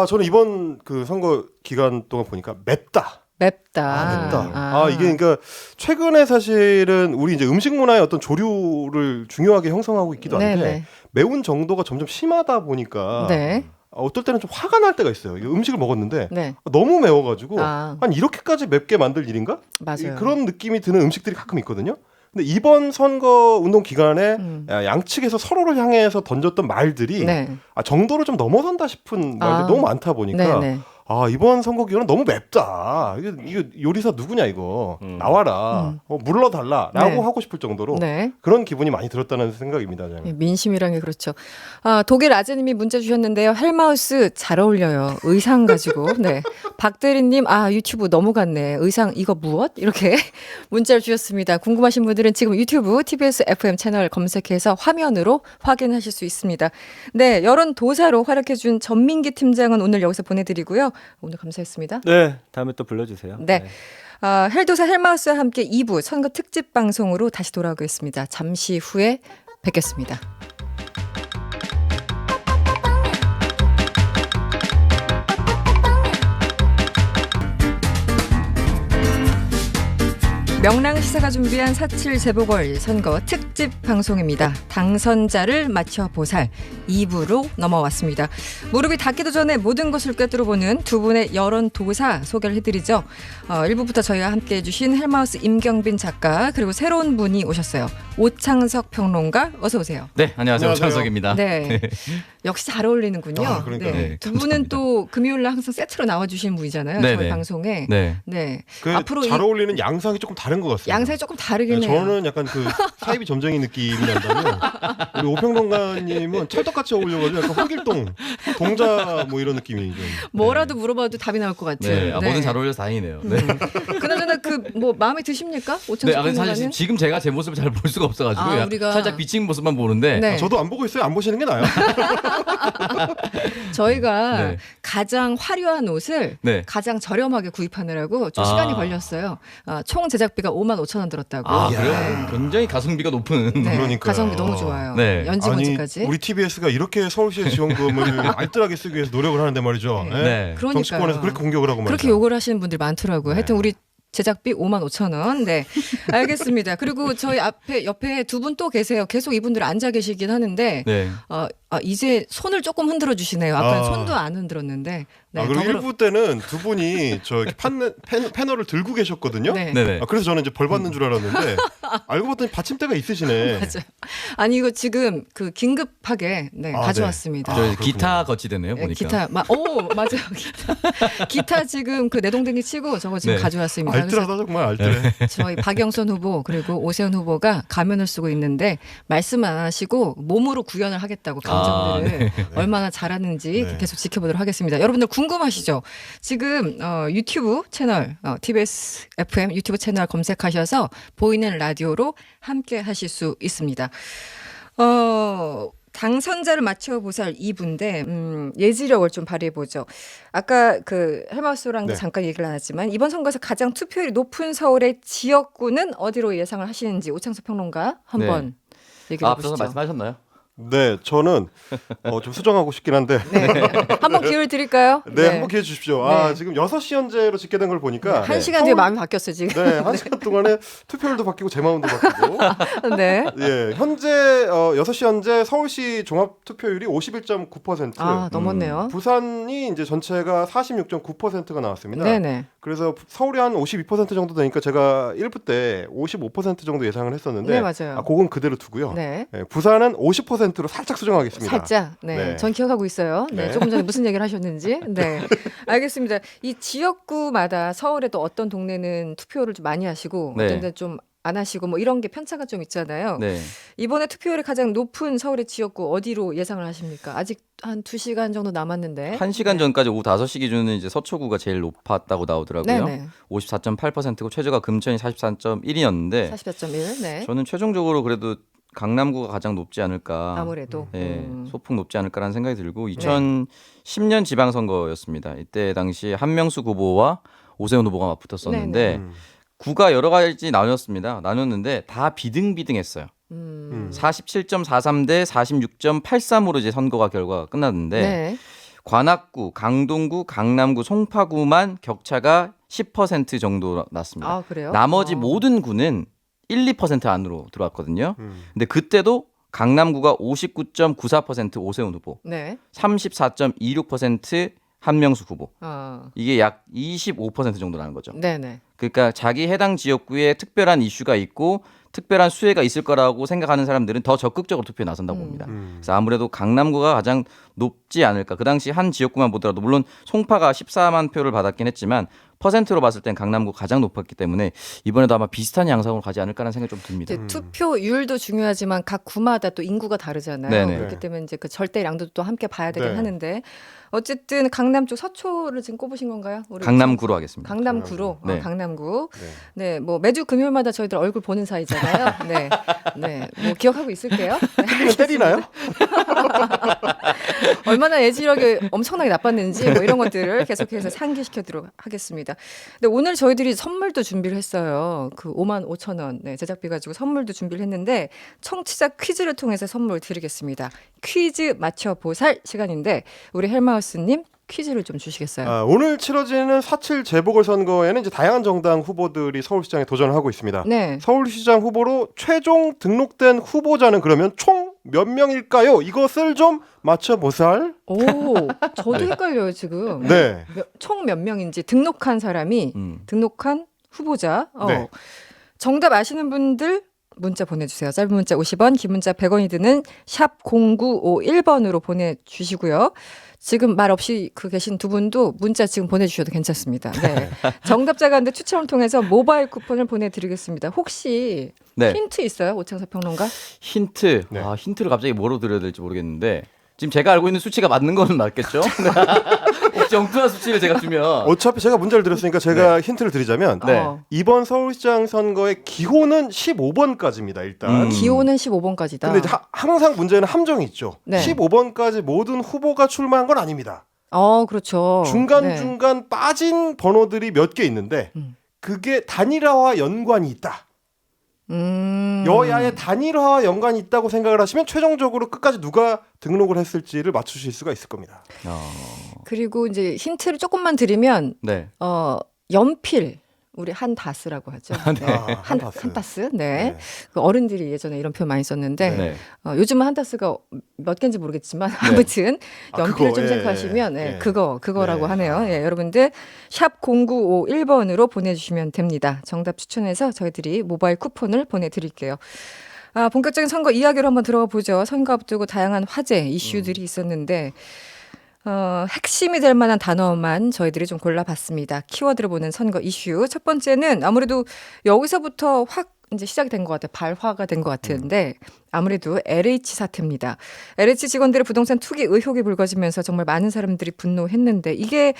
저는 이번 그 선거 기간 동안 보니까 맵다. 맵다. 맵다. 이게 그러니까 최근에 사실은 우리 이제 음식 문화의 어떤 조류를 중요하게 형성하고 있기도 한데 네네. 매운 정도가 점점 심하다 보니까 네. 어떨 때는 좀 화가 날 때가 있어요. 음식을 먹었는데 네. 너무 매워가지고 아. 한 이렇게까지 맵게 만들 일인가? 맞아요. 그런 느낌이 드는 음식들이 가끔 있거든요. 근데 이번 선거 운동 기간에 양측에서 서로를 향해서 던졌던 말들이 네. 정도를 좀 넘어선다 싶은 말들이 너무 많다 보니까 네네. 이번 선거 기간은 너무 맵다. 이거 요리사 누구냐 이거 나와라. 물러달라라고 네. 하고 싶을 정도로 네. 그런 기분이 많이 들었다는 생각입니다. 저는. 예, 민심이란 게 그렇죠. 독일 아재님이 문자 주셨는데요. 헬마우스 잘 어울려요. 의상 가지고. 네. 박대리님, 유튜브 넘어갔네. 의상 이거 무엇? 이렇게 문자를 주셨습니다. 궁금하신 분들은 지금 유튜브 TBS FM 채널 검색해서 화면으로 확인하실 수 있습니다. 네, 여론도사로 활약해준 전민기 팀장은 오늘 여기서 보내드리고요. 오늘 감사했습니다. 네, 다음에 또 불러주세요. 네. 헬도사 헬마우스와 함께 2부 선거 특집 방송으로 다시 돌아오겠습니다. 잠시 후에 뵙겠습니다. 명랑시사가 준비한 4.7 재보궐 선거 특집 방송입니다. 당선자를 맞춰 보살 2부로 넘어왔습니다. 무릎이 닿기도 전에 모든 것을 꿰뚫어보는 두 분의 여론도사 소개를 해드리죠. 1부부터 저희와 함께해 주신 헬마우스 임경빈 작가 그리고 새로운 분이 오셨어요. 오창석 평론가 어서 오세요. 네, 안녕하세요. 안녕하세요. 오창석입니다. 네. 역시 잘 어울리는군요. 그러니까요. 네. 네, 두 분은 또 금요일날 항상 세트로 나와주시는 분이잖아요. 네, 저희 네. 방송에. 네. 네. 그 앞으로 잘 어울리는 양상이 조금 다른 것 같습니다. 양상이 조금 다르긴 네, 해요. 저는 약간 그 사이비 점쟁이 느낌이 난다면 우리 오평론가님은 찰떡같이 어울려가지고 약간 홍길동 동자 뭐 이런 느낌이 좀. 뭐라도 물어봐도 답이 나올 것 같아요. 네. 뭐든 잘 어울려서 다행이네요. 네. 그나저나 그 뭐 마음에 드십니까? 네, 오창석 근데 사실 평론가는? 지금 제가 제 모습을 잘 볼 수가 없어가지고 우리가 살짝 비친 모습만 보는데 네. 저도 안 보고 있어요. 안 보시는 게 나아요. 저희가 네. 가장 화려한 옷을 네. 가장 저렴하게 구입하느라고 좀 아. 시간이 걸렸어요. 총 제작비가 55,000원 들었다고. 그래요? 굉장히 가성비가 높은. 네. 그러니까요. 가성비 너무 좋아요. 네. 연지원지까지. 우리 TBS가 이렇게 서울시의 지원금을 알뜰하게 쓰기 위해서 노력을 하는데 말이죠. 네. 네. 그러니까요. 정치권에서 그렇게 공격을 하고 말이죠. 그렇게 욕을 하시는 분들 많더라고요. 네. 하여튼 우리 제작비 55,000원. 네. 알겠습니다. 그리고 저희 옆에 두 분 또 계세요. 계속 이분들 앉아 계시긴 하는데 네. 이제 손을 조금 흔들어 주시네요. 아까 아. 손도 안 흔들었는데. 네, 그리고 더불어- 1부 때는 두 분이 저 이렇게 패널을 들고 계셨거든요. 네. 네네. 그래서 저는 이제 벌 받는 줄 알았는데 알고 봤더니 받침대가 있으시네. 맞아요. 아니 이거 지금 그 긴급하게 가져왔습니다. 저 그렇군요. 기타 거치대네요 네, 보니까. 기타, 맞아요. 기타 지금 그 내동댕이 치고 저거 지금 네. 가져왔습니다. 그래서 알뜰하다 정말 알뜰해. 저희 박영선 후보 그리고 오세훈 후보가 가면을 쓰고 있는데 말씀 안 하시고 몸으로 구현을 하겠다고 감정들을 얼마나 잘하는지 네. 계속 지켜보도록 하겠습니다. 여러분들 궁금하시죠? 지금 유튜브 채널 TBS FM 유튜브 채널 검색하셔서 보이는 라디오로 함께 하실 수 있습니다. 당선자를 맞춰보살 2부인데 예지력을 좀 발휘해보죠. 아까 그 헬마우스랑도 네. 잠깐 얘기를 나눴지만 이번 선거에서 가장 투표율이 높은 서울의 지역구는 어디로 예상을 하시는지 오창석 평론가 한번 얘기해 앞서서 보시죠. 말씀하셨나요? 네, 저는 좀 수정하고 싶긴 한데. 네. 한번 기회를 드릴까요? 네, 한번 기회 주십시오. 네. 지금 6시 현재로 집계된 걸 보니까 한 시간 뒤에 마음이 바뀌었어요 지금. 네, 1시간 동안에 투표율도 바뀌고 제 마음도 바뀌고. 네. 예, 현재 6시 현재 서울시 종합 투표율이 51.9%. 넘었네요. 부산이 이제 전체가 46.9%가 나왔습니다. 네네. 그래서 서울이 한 52% 정도 되니까 제가 1부 때 55% 정도 예상을 했었는데 네, 맞아요. 그건 그대로 두고요. 네. 예, 부산은 50%로 살짝 수정하겠습니다. 살짝. 네. 네. 전 기억하고 있어요. 네. 네. 조금 전에 무슨 얘기를 하셨는지. 네. 알겠습니다. 이 지역구마다 서울에도 어떤 동네는 투표를 좀 많이 하시고 네. 어떤 데는 좀 안 하시고 뭐 이런 게 편차가 좀 있잖아요. 네. 이번에 투표율이 가장 높은 서울의 지역구 어디로 예상을 하십니까? 아직 한 2시간 정도 남았는데. 1시간 전까지 오후 5시 기준은 이제 서초구가 제일 높았다고 나오더라고요. 네네. 54.8%고 최저가 금천이 44.1이었는데 44.1. 네. 저는 최종적으로 그래도 강남구가 가장 높지 않을까. 아무래도. 예, 소폭 높지 않을까라는 생각이 들고 2010년 지방선거였습니다. 이때 당시 한명숙 후보와 오세훈 후보가 맞붙었었는데 구가 여러 가지 나눴는데 다 비등비등했어요. 47.43 대 46.83으로 이제 선거가 결과가 끝났는데 네. 관악구, 강동구, 강남구, 송파구만 격차가 10% 정도 났습니다. 아, 그래요? 나머지 모든 구는 1, 2% 안으로 들어왔거든요. 근데 그때도 강남구가 59.94% 오세훈 후보, 네. 34.26% 한명숙 후보. 아. 이게 약 25% 정도 나는 거죠. 네네. 그러니까 자기 해당 지역구에 특별한 이슈가 있고 특별한 수혜가 있을 거라고 생각하는 사람들은 더 적극적으로 투표에 나선다고 봅니다. 그래서 아무래도 강남구가 가장 높지 않을까. 그 당시 한 지역구만 보더라도 물론 송파가 14만 표를 받았긴 했지만 퍼센트로 봤을 땐 강남구 가장 높았기 때문에 이번에도 아마 비슷한 양상으로 가지 않을까라는 생각이 좀 듭니다. 투표율도 중요하지만 각 구마다 또 인구가 다르잖아요. 네네. 그렇기 때문에 이제 그 절대량도 또 함께 봐야 되긴 네. 하는데 어쨌든 강남 쪽 서초를 지금 꼽으신 건가요? 우리 강남구로 하겠습니다. 강남구로. 네. 강남구. 네. 네, 뭐 매주 금요일마다 저희들 얼굴 보는 사이잖아요. 네, 네, 뭐 기억하고 있을게요. 네, 때리나요? 얼마나 애지력이 엄청나게 나빴는지 뭐 이런 것들을 계속해서 상기시켜드리도록 하겠습니다. 근데 오늘 저희들이 선물도 준비를 했어요. 그 55,000원 네, 제작비 가지고 선물도 준비를 했는데 청취자 퀴즈를 통해서 선물 드리겠습니다. 퀴즈 맞춰보살 시간인데 우리 헬마우스님 퀴즈를 좀 주시겠어요? 오늘 치러지는 4.7 재보궐선거에는 이제 다양한 정당 후보들이 서울시장에 도전을 하고 있습니다. 네. 서울시장 후보로 최종 등록된 후보자는 그러면 총 몇 명일까요? 이것을 좀 맞춰보살. 오, 저도 헷갈려요 지금. 네. 총 몇 명인지 등록한 사람이 등록한 후보자. 네. 정답 아시는 분들 문자 보내주세요. 짧은 문자 50원, 긴 문자 100원이 드는 샵 0951번으로 보내주시고요. 지금 말 없이 계신 두 분도 문자 지금 보내주셔도 괜찮습니다. 네. 정답자 가운데 추첨을 통해서 모바일 쿠폰을 보내드리겠습니다. 혹시 네. 힌트 있어요? 오창석 평론가? 힌트. 네. 힌트를 갑자기 뭐로 드려야 될지 모르겠는데 지금 제가 알고 있는 수치가 맞는 거는 맞겠죠? 혹시 엉뚱한 수치를 제가 주면 어차피 제가 문제를 드렸으니까 제가 힌트를 드리자면 네. 이번 서울시장 선거의 기호는 15번까지입니다. 일단. 기호는 15번까지다. 근데 이제 항상 문제는 함정이 있죠. 네. 15번까지 모든 후보가 출마한 건 아닙니다. 그렇죠. 중간중간 빠진 번호들이 몇 개 있는데 그게 단일화와 연관이 있다. 여야의 단일화와 연관이 있다고 생각을 하시면 최종적으로 끝까지 누가 등록을 했을지를 맞추실 수가 있을 겁니다. 그리고 이제 힌트를 조금만 드리면 네. 연필 우리 한다스라고 하죠. 네. 한다스. 한다스. 네. 네. 그 어른들이 예전에 이런 표현 많이 썼는데 네. 요즘은 한다스가 몇 개인지 모르겠지만 아무튼 연필을 그거, 좀 예, 생각하시면 예. 그거라고 네. 하네요. 예, 여러분들 샵 0951번으로 보내주시면 됩니다. 정답 추천해서 저희들이 모바일 쿠폰을 보내드릴게요. 본격적인 선거 이야기로 한번 들어가 보죠. 선거 앞두고 다양한 화제 이슈들이 있었는데 핵심이 될 만한 단어만 저희들이 좀 골라봤습니다. 키워드를 보는 선거 이슈. 첫 번째는 아무래도 여기서부터 확 이제 시작이 된 것 같아요. 발화가 된 것 같은데 아무래도 LH 사태입니다. LH 직원들의 부동산 투기 의혹이 불거지면서 정말 많은 사람들이 분노했는데 이게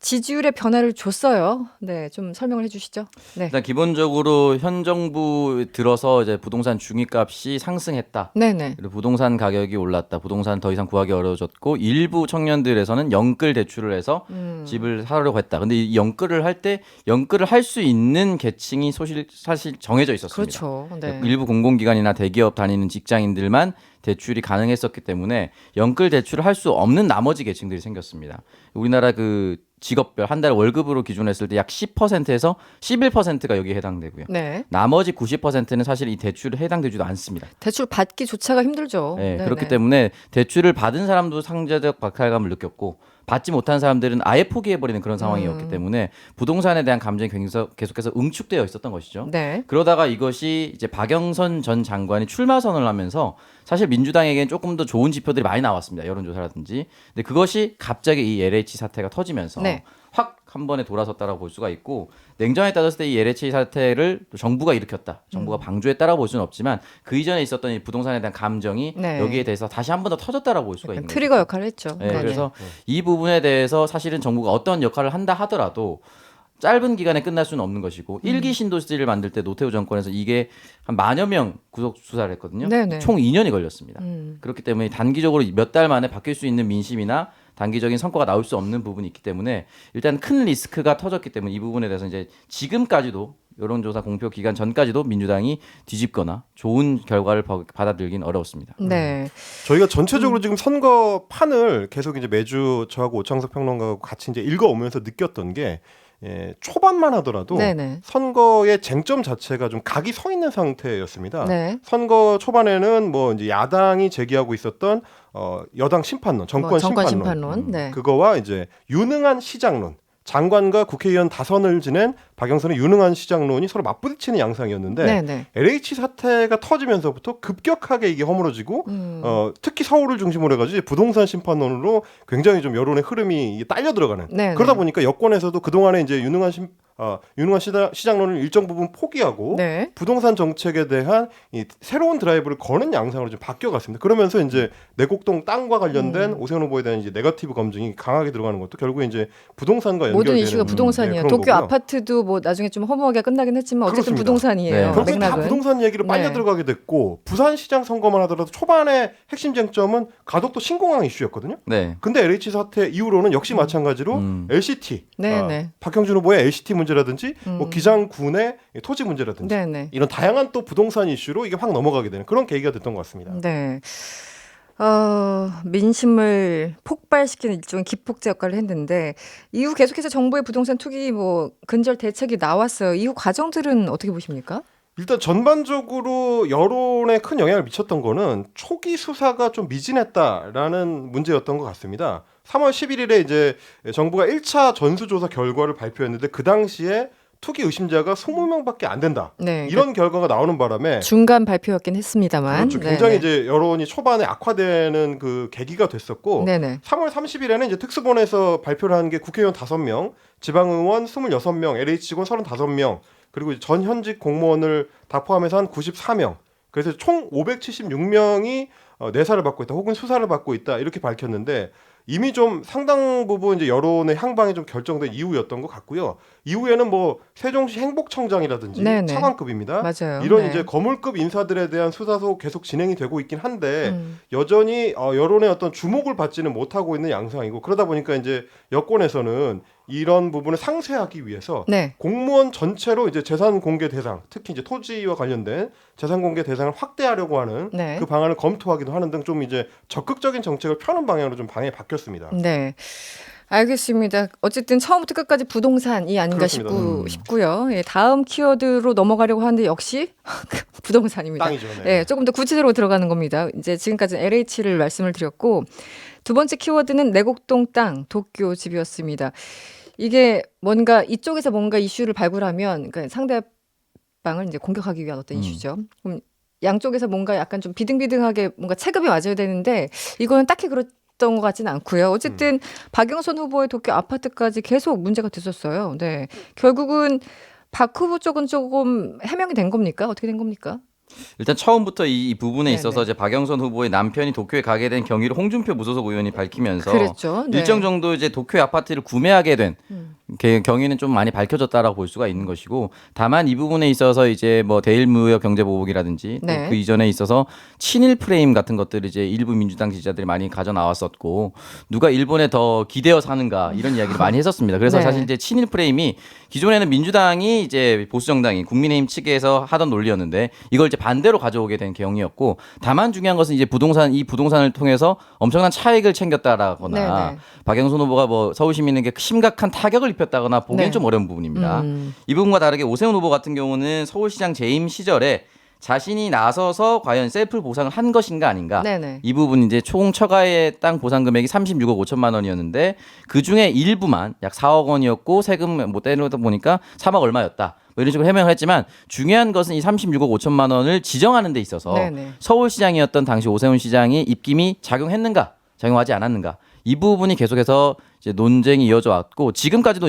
지지율의 변화를 줬어요. 네, 좀 설명을 해주시죠. 네. 일단 기본적으로 현 정부 들어서 이제 부동산 중위값이 상승했다. 네네. 그리고 부동산 가격이 올랐다. 부동산 더 이상 구하기 어려워졌고 일부 청년들에서는 연끌 대출을 해서 집을 사려고 했다. 근데 이 연끌을 할 때 연끌을 할 수 있는 계층이 사실 정해져 있었습니다. 그렇죠. 네. 일부 공공기관이나 대기업 다니는 직장인들만 대출이 가능했었기 때문에 연끌 대출을 할 수 없는 나머지 계층들이 생겼습니다. 우리나라 그 직업별 한 달 월급으로 기준했을 때 약 10%에서 11%가 여기에 해당되고요. 네. 나머지 90%는 사실 이 대출에 해당되지도 않습니다. 대출 받기조차가 힘들죠. 네, 네네. 그렇기 때문에 대출을 받은 사람도 상대적 박탈감을 느꼈고 받지 못한 사람들은 아예 포기해버리는 그런 상황이었기 때문에 부동산에 대한 감정이 계속해서 응축되어 있었던 것이죠. 네. 그러다가 이것이 이제 박영선 전 장관이 출마 선언을 하면서 사실 민주당에게는 조금 더 좋은 지표들이 많이 나왔습니다. 여론조사라든지. 근데 그것이 갑자기 이 LH 사태가 터지면서 네. 확 한 번에 돌아섰다라고 볼 수가 있고 냉정하게 따졌을 때 이 LH 사태를 정부가 일으켰다. 정부가 방조했다라고 볼 수는 없지만 그 이전에 있었던 이 부동산에 대한 감정이 네. 여기에 대해서 다시 한 번 더 터졌다라고 볼 수가 있는 거죠. 트리거 역할을 했죠. 네, 그래서 이 부분에 대해서 사실은 정부가 어떤 역할을 한다 하더라도 짧은 기간에 끝날 수는 없는 것이고 1기 신도시를 만들 때 노태우 정권에서 이게 한 10,000여 명 구속 수사를 했거든요. 네네. 총 2년이 걸렸습니다. 그렇기 때문에 단기적으로 몇 달 만에 바뀔 수 있는 민심이나 단기적인 성과가 나올 수 없는 부분이 있기 때문에 일단 큰 리스크가 터졌기 때문에 이 부분에 대해서 이제 지금까지도 여론조사 공표 기간 전까지도 민주당이 뒤집거나 좋은 결과를 받아들이긴 어려웠습니다. 네. 저희가 전체적으로 지금 선거판을 계속 이제 매주 저하고 오창석 평론가하고 같이 이제 읽어오면서 느꼈던 게 초반만 하더라도 네네. 선거의 쟁점 자체가 좀 각이 서 있는 상태였습니다. 네. 선거 초반에는 뭐 이제 야당이 제기하고 있었던 여당 심판론, 정권 심판론, 네. 그거와 이제 유능한 시장론, 장관과 국회의원 다선을 지낸 박영선의 유능한 시장론이 서로 맞부딪히는 양상이었는데 네네. LH 사태가 터지면서부터 급격하게 이게 허물어지고 특히 서울을 중심으로 해가지고 부동산 심판론으로 굉장히 좀 여론의 흐름이 딸려 들어가는 네네. 그러다 보니까 여권에서도 그동안에 이제 유능한 시장론을 일정 부분 포기하고 네. 부동산 정책에 대한 이 새로운 드라이브를 거는 양상으로 좀 바뀌어갔습니다. 그러면서 이제 내곡동 땅과 관련된 오세훈 후보에 대한 이제 네거티브 검증이 강하게 들어가는 것도 결국에 이제 부동산과 연결되는 모든 이슈가 부동산이에요. 그런 도쿄 거고요. 아파트도 뭐 나중에 좀 허무하게 끝나긴 했지만 어쨌든 그렇습니다. 부동산이에요. 네. 결국엔 다 맥락은. 부동산 얘기로 빨려 네. 들어가게 됐고 부산시장 선거만 하더라도 초반에 핵심 쟁점은 가덕도 신공항 이슈였거든요. 네. 근데 LH 사태 이후로는 역시 마찬가지로 LCT, 네네. 박형준 후보의 LCT 문제라든지 뭐 기장군의 토지 문제라든지 네네. 이런 다양한 또 부동산 이슈로 이게 확 넘어가게 되는 그런 계기가 됐던 것 같습니다. 네. 민심을 폭발시키는 일종의 기폭제 역할을 했는데 이후 계속해서 정부의 부동산 투기 뭐 근절 대책이 나왔어요. 이후 과정들은 어떻게 보십니까? 일단 전반적으로 여론에 큰 영향을 미쳤던 거는 초기 수사가 좀 미진했다라는 문제였던 것 같습니다. 3월 11일에 이제 정부가 1차 전수조사 결과를 발표했는데 그 당시에 투기 의심자가 20명밖에 안 된다. 네. 이런 결과가 나오는 바람에 중간 발표였긴 했습니다만. 그렇죠. 굉장히 이제 여론이 초반에 악화되는 그 계기가 됐었고 네네. 3월 30일에는 이제 특수본에서 발표를 한 게 국회의원 5명, 지방의원 26명, LH 직원 35명, 그리고 전 현직 공무원을 다 포함해서 한 94명. 그래서 총 576명이 내사를 받고 있다, 혹은 수사를 받고 있다 이렇게 밝혔는데 이미 좀 상당 부분 이제 여론의 향방이 좀 결정된 이후였던 것 같고요. 이후에는 뭐 세종시 행복청장이라든지 네네. 차관급입니다. 맞아요. 이런 네. 이제 거물급 인사들에 대한 수사도 계속 진행이 되고 있긴 한데 여전히 여론의 어떤 주목을 받지는 못하고 있는 양상이고 그러다 보니까 이제 여권에서는 이런 부분을 상쇄하기 위해서 네. 공무원 전체로 이제 재산 공개 대상, 특히 이제 토지와 관련된 재산 공개 대상을 확대하려고 하는 네. 그 방안을 검토하기도 하는 등 좀 이제 적극적인 정책을 펴는 방향으로 좀 방향이 바뀌었습니다. 네. 알겠습니다. 어쨌든 처음부터 끝까지 부동산이 아닌가 그렇습니다. 싶고요. 예, 다음 키워드로 넘어가려고 하는데 역시 부동산입니다. 땅이죠. 네, 조금 더 구체적으로 들어가는 겁니다. 이제 지금까지는 LH를 말씀을 드렸고 두 번째 키워드는 내곡동 땅 도쿄 집이었습니다. 이게 뭔가 이쪽에서 뭔가 이슈를 발굴하면 그러니까 상대방을 이제 공격하기 위한 어떤 이슈죠. 그럼 양쪽에서 뭔가 약간 좀 비등비등하게 뭔가 체급이 맞아야 되는데 이거는 딱히 그랬던 것 같지는 않고요. 어쨌든 박영선 후보의 도쿄 아파트까지 계속 문제가 됐었어요. 네, 결국은 박 후보 쪽은 조금 해명이 된 겁니까? 어떻게 된 겁니까? 일단 처음부터 이 부분에 네네. 있어서 이제 박영선 후보의 남편이 도쿄에 가게 된 경위를 홍준표 무소속 의원이 밝히면서 그랬죠. 네. 일정 정도 이제 도쿄 아파트를 구매하게 된 경위는 좀 많이 밝혀졌다라고 볼 수가 있는 것이고, 다만 이 부분에 있어서 이제 뭐 대일무역 경제보복이라든지 네. 또 그 이전에 있어서 친일 프레임 같은 것들을 이제 일부 민주당 지지자들이 많이 가져 나왔었고, 누가 일본에 더 기대어 사는가 이런 이야기를 많이 했었습니다. 그래서 네. 사실 이제 친일 프레임이 기존에는 민주당이 이제 보수 정당인 국민의힘 측에서 하던 논리였는데 이걸 이제 반대로 가져오게 된 경위였고, 다만 중요한 것은 이제 이 부동산을 통해서 엄청난 차익을 챙겼다라거나 네네. 박영선 후보가 뭐 서울 시민에게 심각한 타격을 입혔다거나 보기엔 네. 좀 어려운 부분입니다. 이 부분과 다르게 오세훈 후보 같은 경우는 서울시장 재임 시절에 자신이 나서서 과연 셀프 보상을 한 것인가 아닌가, 네네. 이 부분 이제 총 처가의 땅 보상 금액이 36억 5천만 원이었는데 그 중에 일부만 약 4억 원이었고 세금 뭐 떼놓다 보니까 3억 얼마였다. 뭐 이런 식으로 해명을 했지만 중요한 것은 이 36억 5천만 원을 지정하는 데 있어서 네네. 서울시장이었던 당시 오세훈 시장이 입김이 작용했는가, 작용하지 않았는가, 이 부분이 계속해서 이제 논쟁이 이어져 왔고 지금까지도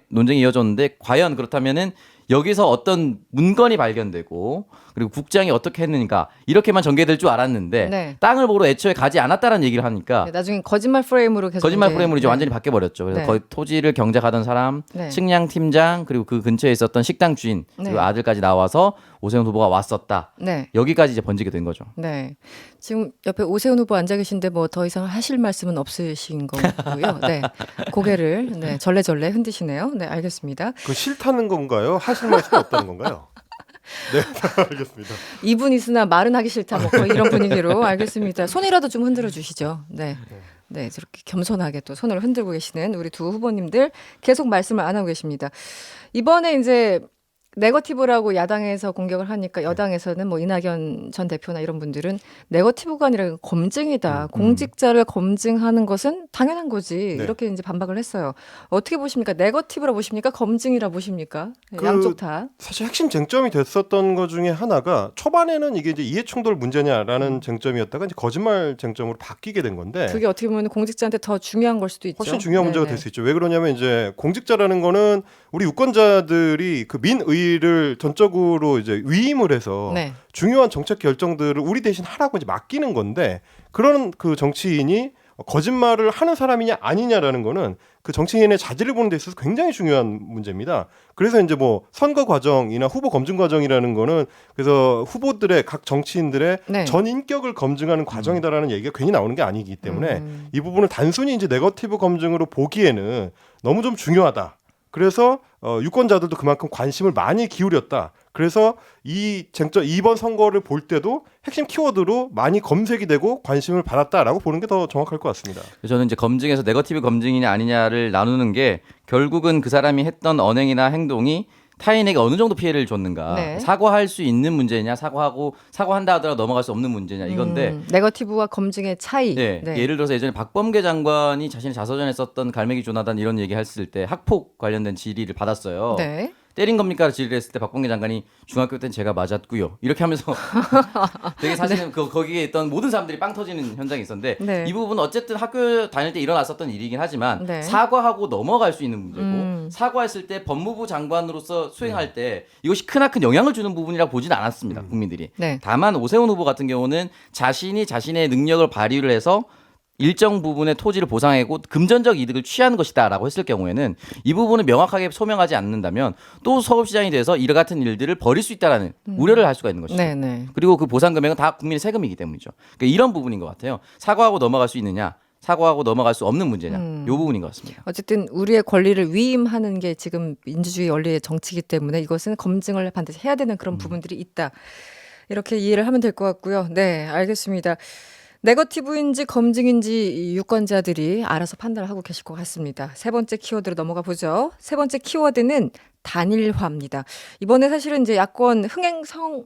논쟁이 이어졌는데 과연 그렇다면은 여기서 어떤 문건이 발견되고 그리고 국장이 어떻게 했는가 이렇게만 전개될 줄 알았는데 네. 땅을 보러 애초에 가지 않았다는 얘기를 하니까 네, 나중에 거짓말 프레임으로 계속 거짓말 프레임으로 이제 네. 완전히 바뀌어 버렸죠. 그래서 네. 거의 토지를 경작하던 사람, 네. 측량 팀장 그리고 그 근처에 있었던 식당 주인 그리고 네. 아들까지 나와서 오세훈 후보가 왔었다. 네. 여기까지 이제 번지게 된 거죠. 네. 지금 옆에 오세훈 후보 앉아 계신데 뭐 더 이상 하실 말씀은 없으신 거고요. 네. 고개를 네, 절레절레 흔드시네요. 네, 알겠습니다. 그 싫다는 건가요? 하실 말씀이 없다는 건가요? 네, 알겠습니다. 이분 있으나 말은 하기 싫다. 뭐 거의 이런 분위기로 알겠습니다. 손이라도 좀 흔들어 주시죠. 네. 네, 저렇게 겸손하게 또 손을 흔들고 계시는 우리 두 후보님들 계속 말씀을 안 하고 계십니다. 이번에 이제 네거티브라고 야당에서 공격을 하니까 여당에서는 뭐 이낙연 전 대표나 이런 분들은 네거티브가 아니라 검증이다. 공직자를 검증하는 것은 당연한 거지. 네. 이렇게 이제 반박을 했어요. 어떻게 보십니까? 네거티브라 보십니까? 검증이라 보십니까? 그 양쪽 다. 사실 핵심 쟁점이 됐었던 것 중에 하나가 초반에는 이게 이제 이해충돌 문제냐라는 쟁점이었다가 이제 거짓말 쟁점으로 바뀌게 된 건데 그게 어떻게 보면 공직자한테 더 중요한 걸 수도 있죠. 훨씬 중요한 문제가 네네. 될 수 있죠. 왜 그러냐면 이제 공직자라는 거는 우리 유권자들이 그 민의를 전적으로 이제 위임을 해서 네. 중요한 정책 결정들을 우리 대신 하라고 이제 맡기는 건데 그런 그 정치인이 거짓말을 하는 사람이냐 아니냐라는 거는 그 정치인의 자질을 보는 데 있어서 굉장히 중요한 문제입니다. 그래서 이제 뭐 선거 과정이나 후보 검증 과정이라는 거는 그래서 후보들의 각 정치인들의 네. 전 인격을 검증하는 과정이다라는 얘기가 괜히 나오는 게 아니기 때문에 이 부분을 단순히 이제 네거티브 검증으로 보기에는 너무 좀 중요하다. 그래서 유권자들도 그만큼 관심을 많이 기울였다. 그래서 이 쟁점 이번 선거를 볼 때도 핵심 키워드로 많이 검색이 되고 관심을 받았다라고 보는 게 더 정확할 것 같습니다. 저는 이제 검증에서 네거티브 검증이냐 아니냐를 나누는 게 결국은 그 사람이 했던 언행이나 행동이 타인에게 어느 정도 피해를 줬는가, 네. 사과할 수 있는 문제냐, 사과한다 하더라도 넘어갈 수 없는 문제냐 이건데 네거티브와 검증의 차이. 네. 네. 예를 들어서 예전에 박범계 장관이 자신의 자서전에 썼던 갈매기 조나단 이런 얘기 했을 때 학폭 관련된 질의를 받았어요. 네. 때린 겁니까? 질의를 했을 때 박범계 장관이 중학교 때는 제가 맞았고요. 이렇게 하면서 되게 사실은 거기에 있던 모든 사람들이 빵 터지는 현장이 있었는데 네. 이 부분은 어쨌든 학교 다닐 때 일어났었던 일이긴 하지만 네. 사과하고 넘어갈 수 있는 문제고 사과했을 때 법무부 장관으로서 수행할 때 이것이 크나큰 영향을 주는 부분이라고 보진 않았습니다. 국민들이. 네. 다만 오세훈 후보 같은 경우는 자신이 자신의 능력을 발휘를 해서 일정 부분의 토지를 보상하고 금전적 이득을 취하는 것이다라고 했을 경우에는 이 부분을 명확하게 소명하지 않는다면 또 서울시장이 돼서 이와 같은 일들을 벌일 수 있다라는 우려를 할 수가 있는 것이죠. 네네. 그리고 그 보상 금액은 다 국민의 세금이기 때문이죠. 그러니까 이런 부분인 것 같아요. 사과하고 넘어갈 수 있느냐, 사과하고 넘어갈 수 없는 문제냐, 이 부분인 것 같습니다. 어쨌든 우리의 권리를 위임하는 게 지금 민주주의 원리의 정치이기 때문에 이것은 검증을 반드시 해야 되는 그런 부분들이 있다. 이렇게 이해를 하면 될 것 같고요. 네, 알겠습니다. 네거티브인지 검증인지 유권자들이 알아서 판단을 하고 계실 것 같습니다. 세 번째 키워드로 넘어가 보죠. 세 번째 키워드는 단일화입니다. 이번에 사실은 이제 야권 흥행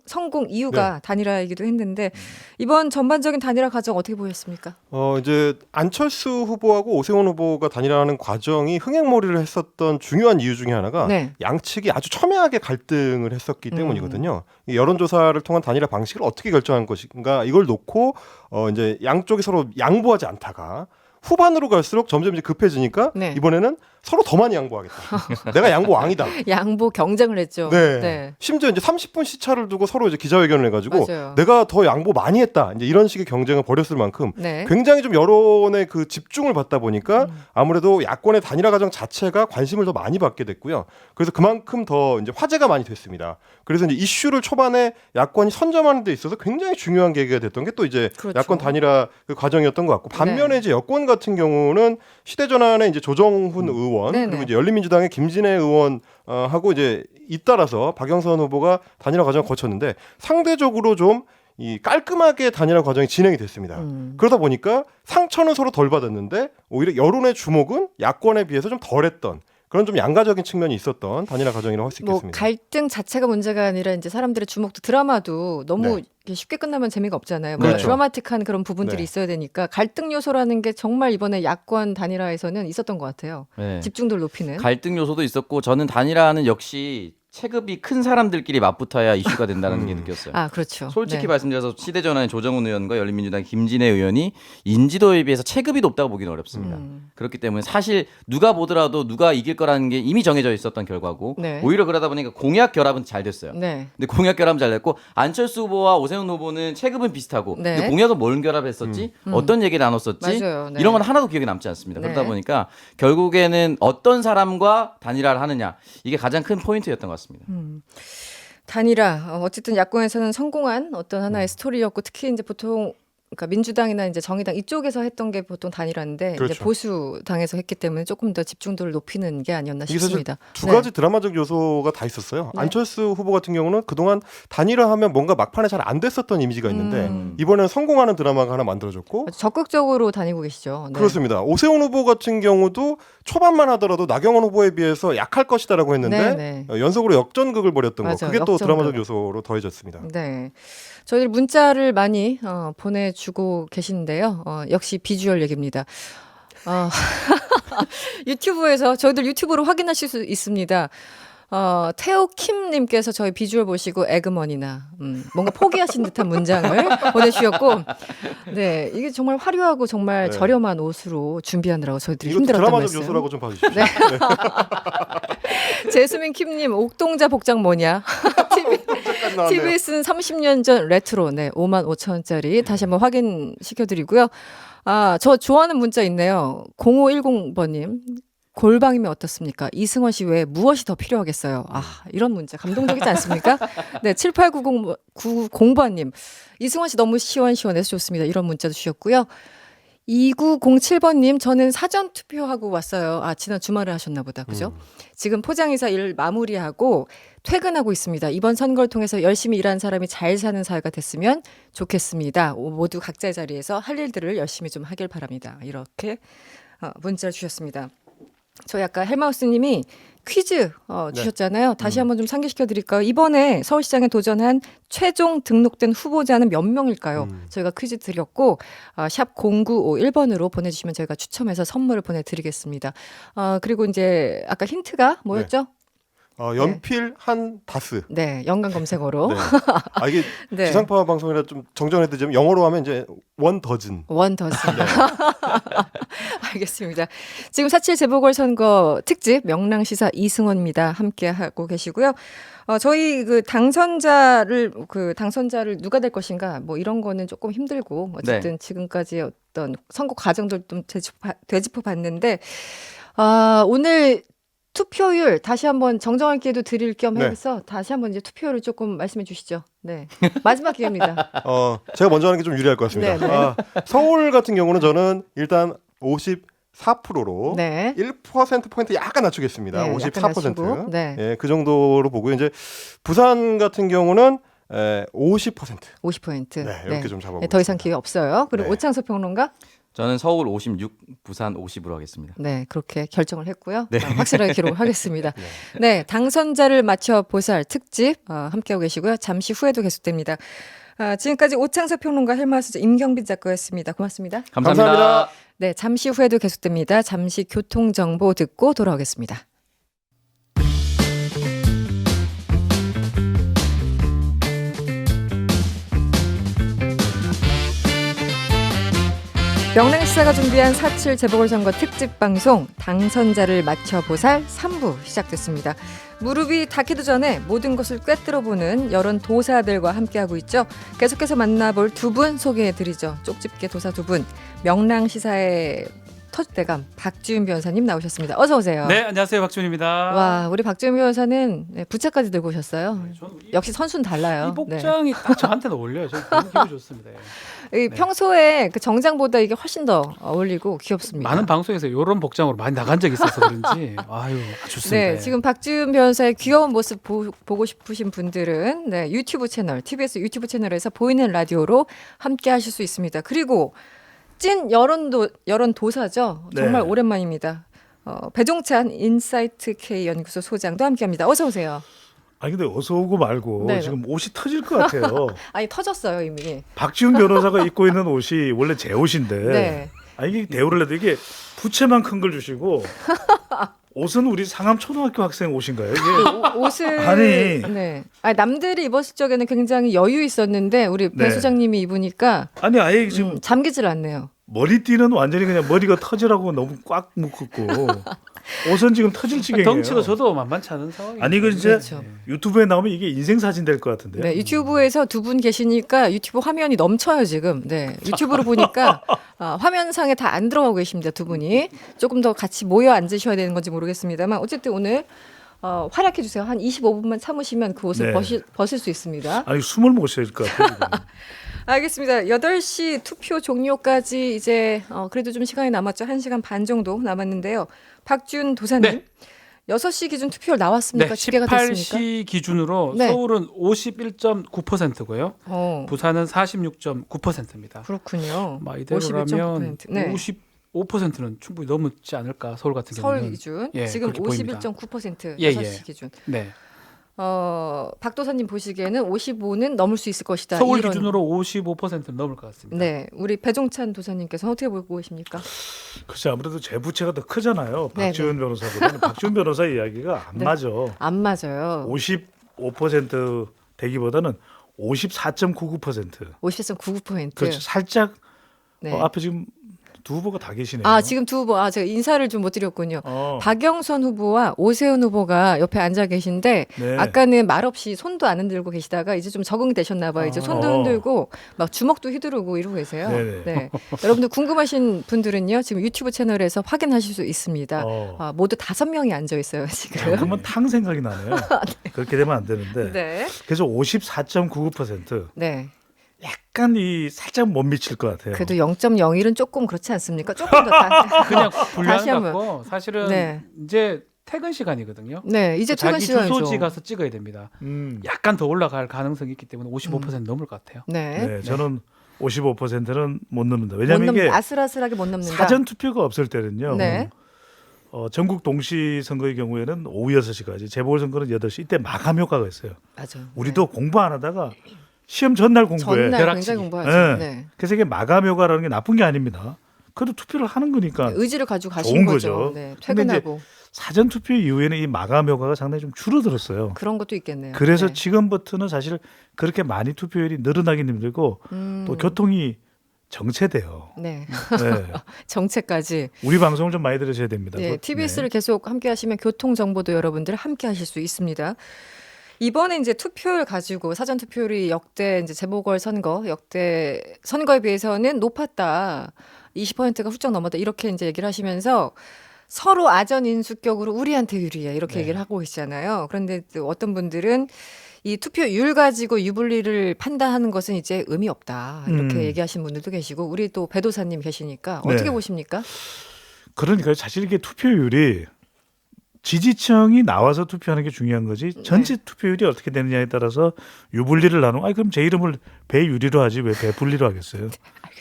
성공 이유가 단일화이기도 했는데 이번 전반적인 단일화 과정 어떻게 보였습니까? 이제 안철수 후보하고 오세훈 후보가 단일화하는 과정이 흥행몰이를 했었던 중요한 이유 중에 하나가 네. 양측이 아주 첨예하게 갈등을 했었기 때문이거든요. 이 여론조사를 통한 단일화 방식을 어떻게 결정한 것인가 이걸 놓고 이제 양쪽이 서로 양보하지 않다가 후반으로 갈수록 점점 이제 급해지니까 네. 이번에는 서로 더 많이 양보하겠다. 내가 양보 왕이다. 양보 경쟁을 했죠. 네. 심지어 이제 30분 시차를 두고 서로 이제 기자회견을 해가지고 맞아요. 내가 더 양보 많이 했다. 이제 이런 식의 경쟁을 벌였을 만큼 네. 굉장히 좀 여론의 그 집중을 받다 보니까 아무래도 야권의 단일화 과정 자체가 관심을 더 많이 받게 됐고요. 그래서 그만큼 더 이제 화제가 많이 됐습니다. 그래서 이제 이슈를 초반에 야권이 선점하는 데 있어서 굉장히 중요한 계기가 됐던 게 또 이제 그렇죠. 야권 단일화 그 과정이었던 것 같고 반면에 이제 여권 같은 경우는 시대전환의 이제 조정훈 의원 네네. 그리고 이제 열린민주당의 김진애 의원 하고 이제 잇따라서 박영선 후보가 단일화 과정을 거쳤는데 상대적으로 좀 이 깔끔하게 단일화 과정이 진행이 됐습니다. 그러다 보니까 상처는 서로 덜 받았는데 오히려 여론의 주목은 야권에 비해서 좀 덜했던 그런 좀 양가적인 측면이 있었던 단일화 과정이라고 할 수 뭐 있겠습니다. 갈등 자체가 문제가 아니라 이제 사람들의 주목도 드라마도 너무 네. 이렇게 쉽게 끝나면 재미가 없잖아요. 그렇죠. 뭐 드라마틱한 그런 부분들이 네. 있어야 되니까 갈등 요소라는 게 정말 이번에 야권 단일화에서는 있었던 것 같아요. 네. 집중도를 높이는. 갈등 요소도 있었고 저는 단일화는 역시 체급이 큰 사람들끼리 맞붙어야 이슈가 된다는 게 느꼈어요. 아, 그렇죠. 솔직히 네. 말씀드려서 시대전환의 조정훈 의원과 열린민주당 김진애 의원이 인지도에 비해서 체급이 높다고 보기는 어렵습니다. 그렇기 때문에 사실 누가 보더라도 누가 이길 거라는 게 이미 정해져 있었던 결과고 네. 오히려 그러다 보니까 공약 결합은 잘 됐어요. 네. 근데 공약 결합은 잘 됐고 안철수 후보와 오세훈 후보는 체급은 비슷하고 네. 근데 공약은 뭘 결합했었지? 어떤 얘기를 나눴었지? 맞아요. 네. 이런 건 하나도 기억에 남지 않습니다. 네. 그러다 보니까 결국에는 어떤 사람과 단일화를 하느냐 이게 가장 큰 포인트였던 것 같습니다. 단일화 어쨌든 야권에서는 성공한 어떤 하나의 스토리였고 특히 이제 보통 그러니까 민주당이나 이제 정의당 이쪽에서 했던 게 보통 단일화인데 그렇죠. 이제 보수 당에서 했기 때문에 조금 더 집중도를 높이는 게 아니었나 이게 사실 싶습니다. 두 가지 드라마적 요소가 다 있었어요. 네. 안철수 후보 같은 경우는 그동안 단일화하면 뭔가 막판에 잘 안 됐었던 이미지가 있는데 음. 이번에는 성공하는 드라마가 하나 만들어졌고 아주 적극적으로 다니고 계시죠. 네. 그렇습니다. 오세훈 후보 같은 경우도 초반만 하더라도 나경원 후보에 비해서 약할 것이다라고 했는데 네, 연속으로 역전극을 벌였던 거 맞아요. 그게 또 역전극. 드라마적 요소로 더해졌습니다. 네. 저희들 문자를 많이 보내주고 계신데요. 역시 비주얼 얘기입니다. 유튜브에서 저희들 유튜브로 확인하실 수 있습니다. 태호킴님께서 저희 비주얼 보시고 에그머니나 뭔가 포기하신 듯한 문장을 보내주셨고, 네 이게 정말 화려하고 정말 네. 저렴한 옷으로 준비하느라고 저희들이 이것도 힘들었던 드라마적 말씀. 요소라고 좀 봐주십시오. 네. 제수민 킴님 옥동자 복장 뭐냐? 잠깐 나왔네요. TBS는 30년 전 레트로, 네, 55,000원짜리 다시 한번 확인시켜드리고요. 저 좋아하는 문자 있네요. 0510번님. 골방이면 어떻습니까? 이승원 씨 외에 무엇이 더 필요하겠어요? 이런 문자 감동적이지 않습니까? 네, 7890번님. 이승원 씨 너무 시원시원해서 좋습니다. 이런 문자도 주셨고요. 2907번님, 저는 사전 투표하고 왔어요. 지난 주말에 하셨나 보다. 그죠? 지금 포장이사 일 마무리하고 퇴근하고 있습니다. 이번 선거를 통해서 열심히 일하는 사람이 잘 사는 사회가 됐으면 좋겠습니다. 모두 각자의 자리에서 할 일들을 열심히 좀 하길 바랍니다. 이렇게 문자를 주셨습니다. 저희 아까 헬마우스님이 퀴즈 주셨잖아요. 다시 한번 좀 상기시켜 드릴까요? 이번에 서울시장에 도전한 최종 등록된 후보자는 몇 명일까요? 저희가 퀴즈 드렸고 샵 0951번으로 보내주시면 저희가 추첨해서 선물을 보내드리겠습니다. 그리고 이제 아까 힌트가 뭐였죠? 연필 한 다스. 네, 연관 검색어로. 네. 이게 네. 지상파 방송이라 좀 정정해드리자면 영어로 하면 이제 원 더즌. 원 더슨. 알겠습니다. 지금 4.7 재보궐선거 특집 명랑시사 이승원입니다. 함께 하고 계시고요. 저희 당선자를 누가 될 것인가 뭐 이런 거는 조금 힘들고 어쨌든 지금까지 어떤 선거 과정들 좀 되짚어 봤는데 오늘 투표율 다시 한번 정정할 기회도 드릴 겸 해서 다시 한번 이제 투표율을 조금 말씀해 주시죠. 네. 마지막 기회입니다. 제가 먼저 하는 게 좀 유리할 것 같습니다. 네. 서울 같은 경우는 저는 일단 54%로 네. 1%포인트 약간 낮추겠습니다. 네, 54%. 약간 낮추고. 네. 예, 그 정도로 보고요. 이제 부산 같은 경우는 50%. 50%. 네, 이렇게 좀 잡아보겠습니다. 더 이상 기회 없어요. 그리고 네. 오창석 평론가? 저는 서울 56, 부산 50으로 하겠습니다. 네, 그렇게 결정을 했고요. 네. 확실하게 기록을 하겠습니다. 네, 당선자를 맞춰 보살 특집 함께하고 계시고요. 잠시 후에도 계속됩니다. 지금까지 오창석 평론가 헬마우스 임경빈 작가였습니다. 고맙습니다. 감사합니다. 네, 잠시 후에도 계속됩니다. 잠시 교통정보 듣고 돌아오겠습니다. 명랑시사가 준비한 4.7 재보궐선거 특집 방송 당선자를 맞춰보살 3부 시작됐습니다. 무릎이 닿기도 전에 모든 것을 꿰뚫어보는 여론 도사들과 함께하고 있죠. 계속해서 만나볼 두 분 소개해드리죠. 쪽집게 도사 두 분, 명랑시사의 터줏대감 박지훈 변호사님 나오셨습니다. 어서 오세요. 네, 안녕하세요. 박준입니다. 와, 우리 박지훈 변호사는 부채까지 들고 오셨어요. 저는 역시 선수는 달라요. 이 복장이 딱 저한테도 어울려요. 저는 너무 기분 좋습니다. 네. 평소에 그 정장보다 이게 훨씬 더 어울리고 귀엽습니다. 많은 방송에서 이런 복장으로 많이 나간 적이 있어서 그런지 좋습니다. 네, 지금 박지훈 변호사의 귀여운 모습 보고 싶으신 분들은 유튜브 채널, TBS 유튜브 채널에서 보이는 라디오로 함께 하실 수 있습니다. 그리고 찐 여론 도사죠. 정말 네. 오랜만입니다. 배종찬 인사이트 K 연구소 소장도 함께합니다. 어서 오세요. 아니 근데 어서 오고 말고 네네. 지금 옷이 터질 것 같아요. 아니 터졌어요 이미. 박지훈 변호사가 입고 있는 옷이 원래 제 옷인데 네. 이게 대우를 해도 이게 부채만 큰 걸 주시고 옷은 우리 상암 초등학교 학생 옷인가요? 이게 옷을 아니. 네. 남들이 입었을 적에는 굉장히 여유 있었는데 우리 배 네. 소장님이 입으니까 아니 아예 지금 잠기질 않네요. 머리띠는 완전히 그냥 머리가 터지라고 너무 꽉 묶었고 옷은 지금 터질 지경이에요. 덩치도 저도 만만치 않은 상황이. 아니 이거 이제 그렇죠. 유튜브에 나오면 이게 인생 사진 될 것 같은데요. 네, 유튜브에서 두 분 계시니까 유튜브 화면이 넘쳐요 지금. 네, 유튜브로 보니까 화면상에 다 안 들어가고 계십니다 두 분이. 조금 더 같이 모여 앉으셔야 되는 건지 모르겠습니다만 어쨌든 오늘 활약해 주세요. 한 25분만 참으시면 그 옷을 네. 벗을 수 있습니다. 아니 숨을 못 쉬어야 될 것 같아요. 지금. 알겠습니다. 8시 투표 종료까지 이제 그래도 좀 시간이 남았죠. 1시간 반 정도 남았는데요. 박준 도사님. 네. 6시 기준 투표 나왔습니까? 네, 집계가 됐습니까? 18시 기준으로 네. 서울은 51.9%고요. 어, 부산은 46.9%입니다. 그렇군요. 이대로라면 51.9%. 네. 55%는 충분히 넘지 않을까 서울 같은 서울 경우는. 기준 예, 지금 그렇게 보입니다. 51.9% 예, 6시 예. 기준. 네. 박 도사님 보시기에는 55는 넘을 수 있을 것이다. 서울 이런- 기준으로 55%는 넘을 것 같습니다. 네, 우리 배종찬 도사님께서 어떻게 보고 계십니까? 글쎄 아무래도 제 부채가 더 크잖아요. 네, 박지원 변호사보다는 박지원 변호사 이야기가 안 네. 맞아. 안 맞아요. 55% 되기보다는 54.99%. 54.99%. 그렇죠. 살짝 네. 앞에 지금 두 후보가 다 계시네요. 지금 두 후보, 제가 인사를 좀 못 드렸군요. 어. 박영선 후보와 오세훈 후보가 옆에 앉아 계신데 네. 아까는 말없이 손도 안 흔들고 계시다가 이제 좀 적응이 되셨나 봐요. 이제 손도 흔들고 막 주먹도 휘두르고 이러고 계세요. 네네. 네. 여러분들 궁금하신 분들은요. 지금 유튜브 채널에서 확인하실 수 있습니다. 모두 5명이 앉아 있어요, 지금. 그러면 탕 생각이 나네요. 그렇게 되면 안 되는데. 네. 그래서 54.99%. 네. 약간 살짝 못 미칠 것 같아요. 그래도 0.01은 조금 그렇지 않습니까? 조금 더 그냥 다시 분류하는 한번. 것 같고 사실은 네. 이제 퇴근 시간이거든요. 네, 이제 퇴근 자기 시간이죠. 주소지 가서 찍어야 됩니다. 약간 더 올라갈 가능성이 있기 때문에 55% 넘을 것 같아요. 네. 네, 저는 55%는 못 넘는다. 못 왜냐하면 이게 아슬아슬하게 못 넘는다. 사전 투표가 없을 때는요. 네. 전국 동시 선거의 경우에는 오후 6시까지, 재보궐선거는 8시. 이때 마감 효과가 있어요. 맞아요. 우리도 공부 안 하다가 시험 전날 공부해. 전날 벼락치기. 굉장히 공부하죠. 네. 네. 그래서 이게 마감 효과라는 게 나쁜 게 아닙니다. 그래도 투표를 하는 거니까 의지를 가지고 가신 좋은 거죠. 거죠. 네, 근데 이제 퇴근하고 사전 투표 이후에는 이 마감 효과가 상당히 좀 줄어들었어요. 그런 것도 있겠네요. 그래서 네. 지금부터는 사실 그렇게 많이 투표율이 늘어나긴 힘들고 또 교통이 정체돼요. 네. 네. 정체까지. 우리 방송을 좀 많이 들으셔야 됩니다. 네, TBS를 계속 함께 하시면 교통 정보도 여러분들 함께 하실 수 있습니다. 이번에 이제 투표율 가지고 사전 투표율이 역대 이제 재보궐 선거 역대 선거에 비해서는 높았다. 20%가 훌쩍 넘었다. 이렇게 이제 얘기를 하시면서 서로 아전 인수격으로 우리한테 유리해. 이렇게 얘기를 하고 계시잖아요. 그런데 또 어떤 분들은 이 투표율 가지고 유불리를 판단하는 것은 이제 의미 없다. 이렇게 얘기하시는 분들도 계시고 우리 또 배도사님 계시니까 어떻게 네. 보십니까? 그러니까 사실 이게 투표율이 지지층이 나와서 투표하는 게 중요한 거지 전체 투표율이 어떻게 되느냐에 따라서 유불리를 나누면 그럼 제 이름을 배유리로 하지 왜 배불리로 하겠어요.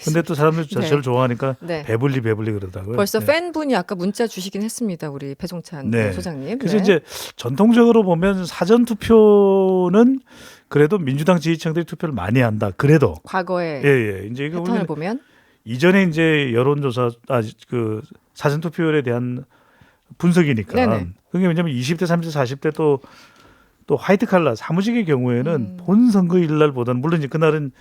근데 또 사람들 네. 저를 좋아하니까 네. 배불리 그러더라고요. 벌써 네. 팬분이 아까 문자 주시긴 했습니다. 우리 배종찬 네. 소장님. 그래서 네. 이제 전통적으로 보면 사전 투표는 그래도 민주당 지지층들이 투표를 많이 한다. 그래도 과거에 예. 이제 이거 패턴을 우리는 보면 이전에 이제 여론조사 그 사전 투표율에 대한 분석이니까. 네네. 그게 왜냐하면 20대, 30대, 40대 또 화이트 칼라 사무직의 경우에는 본 선거일 날보다는 물론 이제 그날은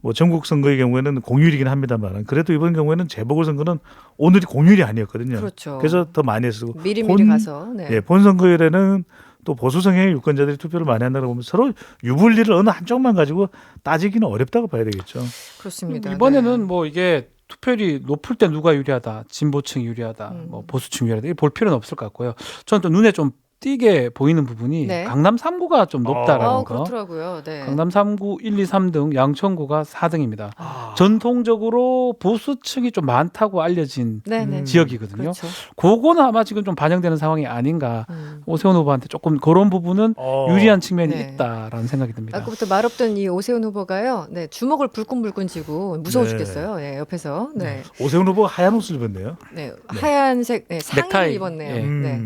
뭐 전국 선거의 경우에는 공휴일이긴 합니다만 그래도 이번 경우에는 재보궐 선거는 오늘이 공휴일이 아니었거든요. 그렇죠. 그래서 더 많이 했고 미리미리 가서 네. 예, 본 선거일에는 또 보수 성향의 유권자들이 투표를 많이 한다고 보면 서로 유불리를 어느 한쪽만 가지고 따지기는 어렵다고 봐야 되겠죠. 그렇습니다. 이번에는 네. 뭐 이게 투표율이 높을 때 누가 유리하다, 진보층 유리하다, 뭐 보수층 유리하다 이볼 필요는 없을 것 같고요. 저는 또 눈에 좀 띄게 보이는 부분이 네. 강남 3구가 좀 높다라는 거. 그렇더라고요. 네. 강남 3구 1, 2, 3등, 양천구가 4등입니다. 아. 전통적으로 보수층이 좀 많다고 알려진 네네. 지역이거든요. 그렇죠. 그거는 아마 지금 좀 반영되는 상황이 아닌가. 오세훈 후보한테 조금 그런 부분은 유리한 측면이 네. 있다라는 생각이 듭니다. 아까부터 말없던 이 오세훈 후보가요. 네, 주먹을 불끈불끈 쥐고 무서워 네. 죽겠어요. 네, 옆에서. 네. 오세훈 후보가 하얀 옷을 입었네요. 네. 하얀색 상의를 넥타이. 입었네요. 예. 네.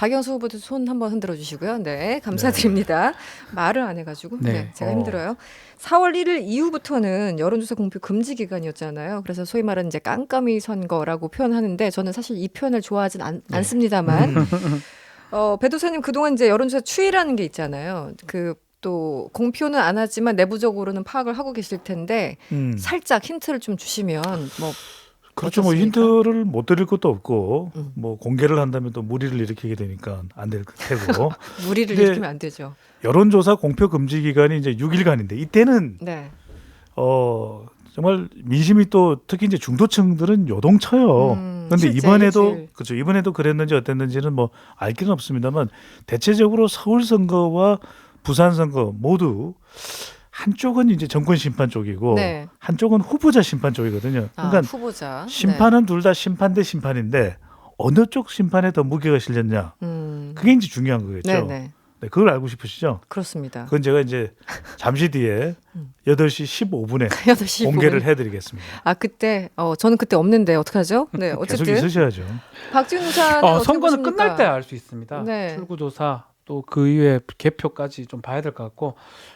박영수 후보도 손 한번 흔들어 주시고요. 네, 감사드립니다. 말을 안 해가지고 제가 힘들어요. 4월 1일 이후부터는 여론조사 공표 금지 기간이었잖아요. 그래서 소위 말하는 이제 깜깜이 선거라고 표현하는데 저는 사실 이 표현을 좋아하진 않습니다만 배도사님 그동안 이제 여론조사 추이라는 게 있잖아요. 또 공표는 안 하지만 내부적으로는 파악을 하고 계실 텐데 살짝 힌트를 좀 주시면 뭐 그렇죠. 뭐 힌트를 못 드릴 것도 없고 뭐 공개를 한다면 또 무리를 일으키게 되니까 안 될 테고 무리를 일으키면 안 되죠. 여론조사 공표 금지 기간이 이제 6일간인데 이때는 네. 정말 민심이 또 특히 이제 중도층들은 요동쳐요. 그런데 이번에도 그랬는지 어땠는지는 뭐 알 길은 없습니다만 대체적으로 서울 선거와 부산 선거 모두 한쪽은 이제 정권 심판 쪽이고 네. 한쪽은 후보자 심판 쪽이거든요. 그러니까 후보자. 심판은 둘 다 심판 대 심판인데 어느 쪽 심판에 더 무게가 실렸냐. 그게 이제 중요한 거겠죠. 네, 그걸 알고 싶으시죠? 그렇습니다. 그건 제가 이제 잠시 뒤에 8시 15분에 8시 공개를 해드리겠습니다. 그때 저는 그때 없는데 어떡하죠? 네, 어쨌든 계속 있으셔야죠. 박지훈 의사는 선거는 끝날 때 알 수 있습니다. 네. 출구조사 또 그 이후에 개표까지 좀 봐야 될 것 같고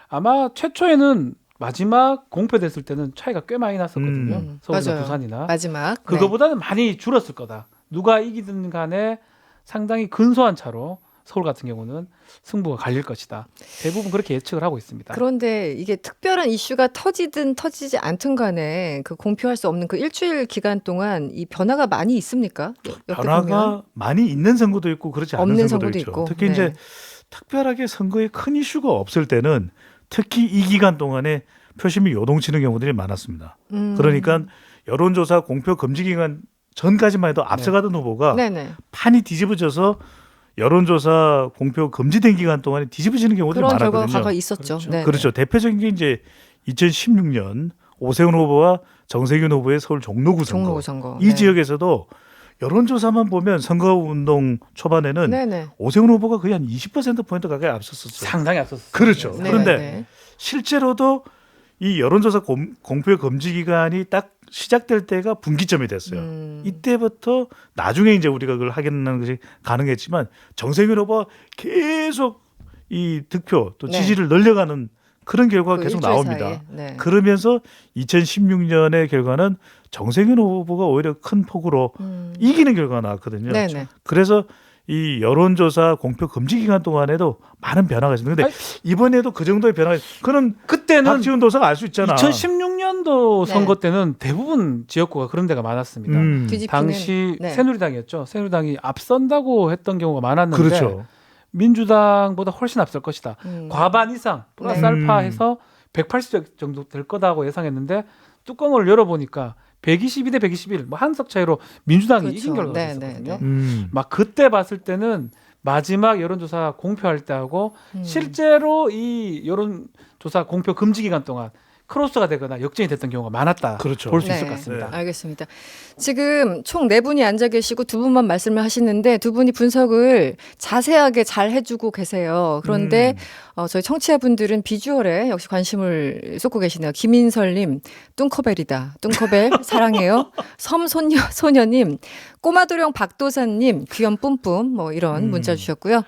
아마 최초에는 마지막 공표됐을 때는 차이가 꽤 많이 났었거든요. 서울이나 맞아요. 부산이나 마지막 그거보다는 많이 줄었을 거다. 누가 이기든 간에 상당히 근소한 차로 서울 같은 경우는 승부가 갈릴 것이다. 대부분 그렇게 예측을 하고 있습니다. 그런데 이게 특별한 이슈가 터지든 터지지 않든 간에 그 공표할 수 없는 그 일주일 기간 동안 이 변화가 많이 있습니까? 변화가 많이 있는 선거도 있고 그렇지 않은 없는 선거도 있고. 있죠. 특히 이제 특별하게 선거에 큰 이슈가 없을 때는 특히 이 기간 동안에 표심이 요동치는 경우들이 많았습니다. 그러니까 여론조사 공표 금지 기간 전까지만 해도 앞서가던 후보가 판이 뒤집어져서 여론조사 공표 금지된 기간 동안에 뒤집어지는 경우들이 그런 많았거든요. 결과가 있었죠. 그렇죠. 그렇죠. 대표적인 게 이제 2016년 오세훈 후보와 정세균 후보의 서울 종로구 선거. 이 지역에서도 여론조사만 보면 선거운동 초반에는 오세훈 후보가 거의 한 20%포인트 가까이 앞섰었어요. 상당히 앞섰어요. 그렇죠. 그런데 실제로도 이 여론조사 공표 금지 기간이 딱 시작될 때가 분기점이 됐어요. 이때부터 나중에 이제 우리가 그걸 확인하는 것이 가능했지만 정세균 후보가 계속 이 득표 또 지지를 늘려가는 그런 결과가 계속 나옵니다. 그러면서 2016년의 결과는 정세균 후보가 오히려 큰 폭으로 이기는 결과가 나왔거든요. 그래서 이 여론조사 공표 금지 기간 동안에도 많은 변화가 있습니다. 그런데 이번에도 그 정도의 변화가 그때는 박지훈 도사가 알 수 있잖아. 2016년도 선거 때는 대부분 지역구가 그런 데가 많았습니다. 당시 새누리당이었죠. 새누리당이 앞선다고 했던 경우가 많았는데 그렇죠. 민주당보다 훨씬 앞설 것이다. 과반 이상 플러스 알파해서 180석 정도 될 거다고 예상했는데 뚜껑을 열어보니까 122 대 121, 뭐 한 석 차이로 민주당이 이긴 결과가 있었거든요. 막 그때 봤을 때는 마지막 여론조사 공표할 때하고 실제로 이 여론조사 공표 금지 기간 동안 크로스가 되거나 역전이 됐던 경우가 많았다. 그렇죠. 볼 수 있을 것 같습니다. 알겠습니다. 지금 총 4분이 앉아 계시고 2분만 말씀을 하시는데 두 분이 분석을 자세하게 잘 해주고 계세요. 그런데 저희 청취자분들은 비주얼에 역시 관심을 쏟고 계시네요. 김인설님, 뚱커벨이다. 뚱커벨 사랑해요. 섬소녀님, 꼬마도령 박도사님, 귀염 뿜뿜 뭐 이런 문자 주셨고요.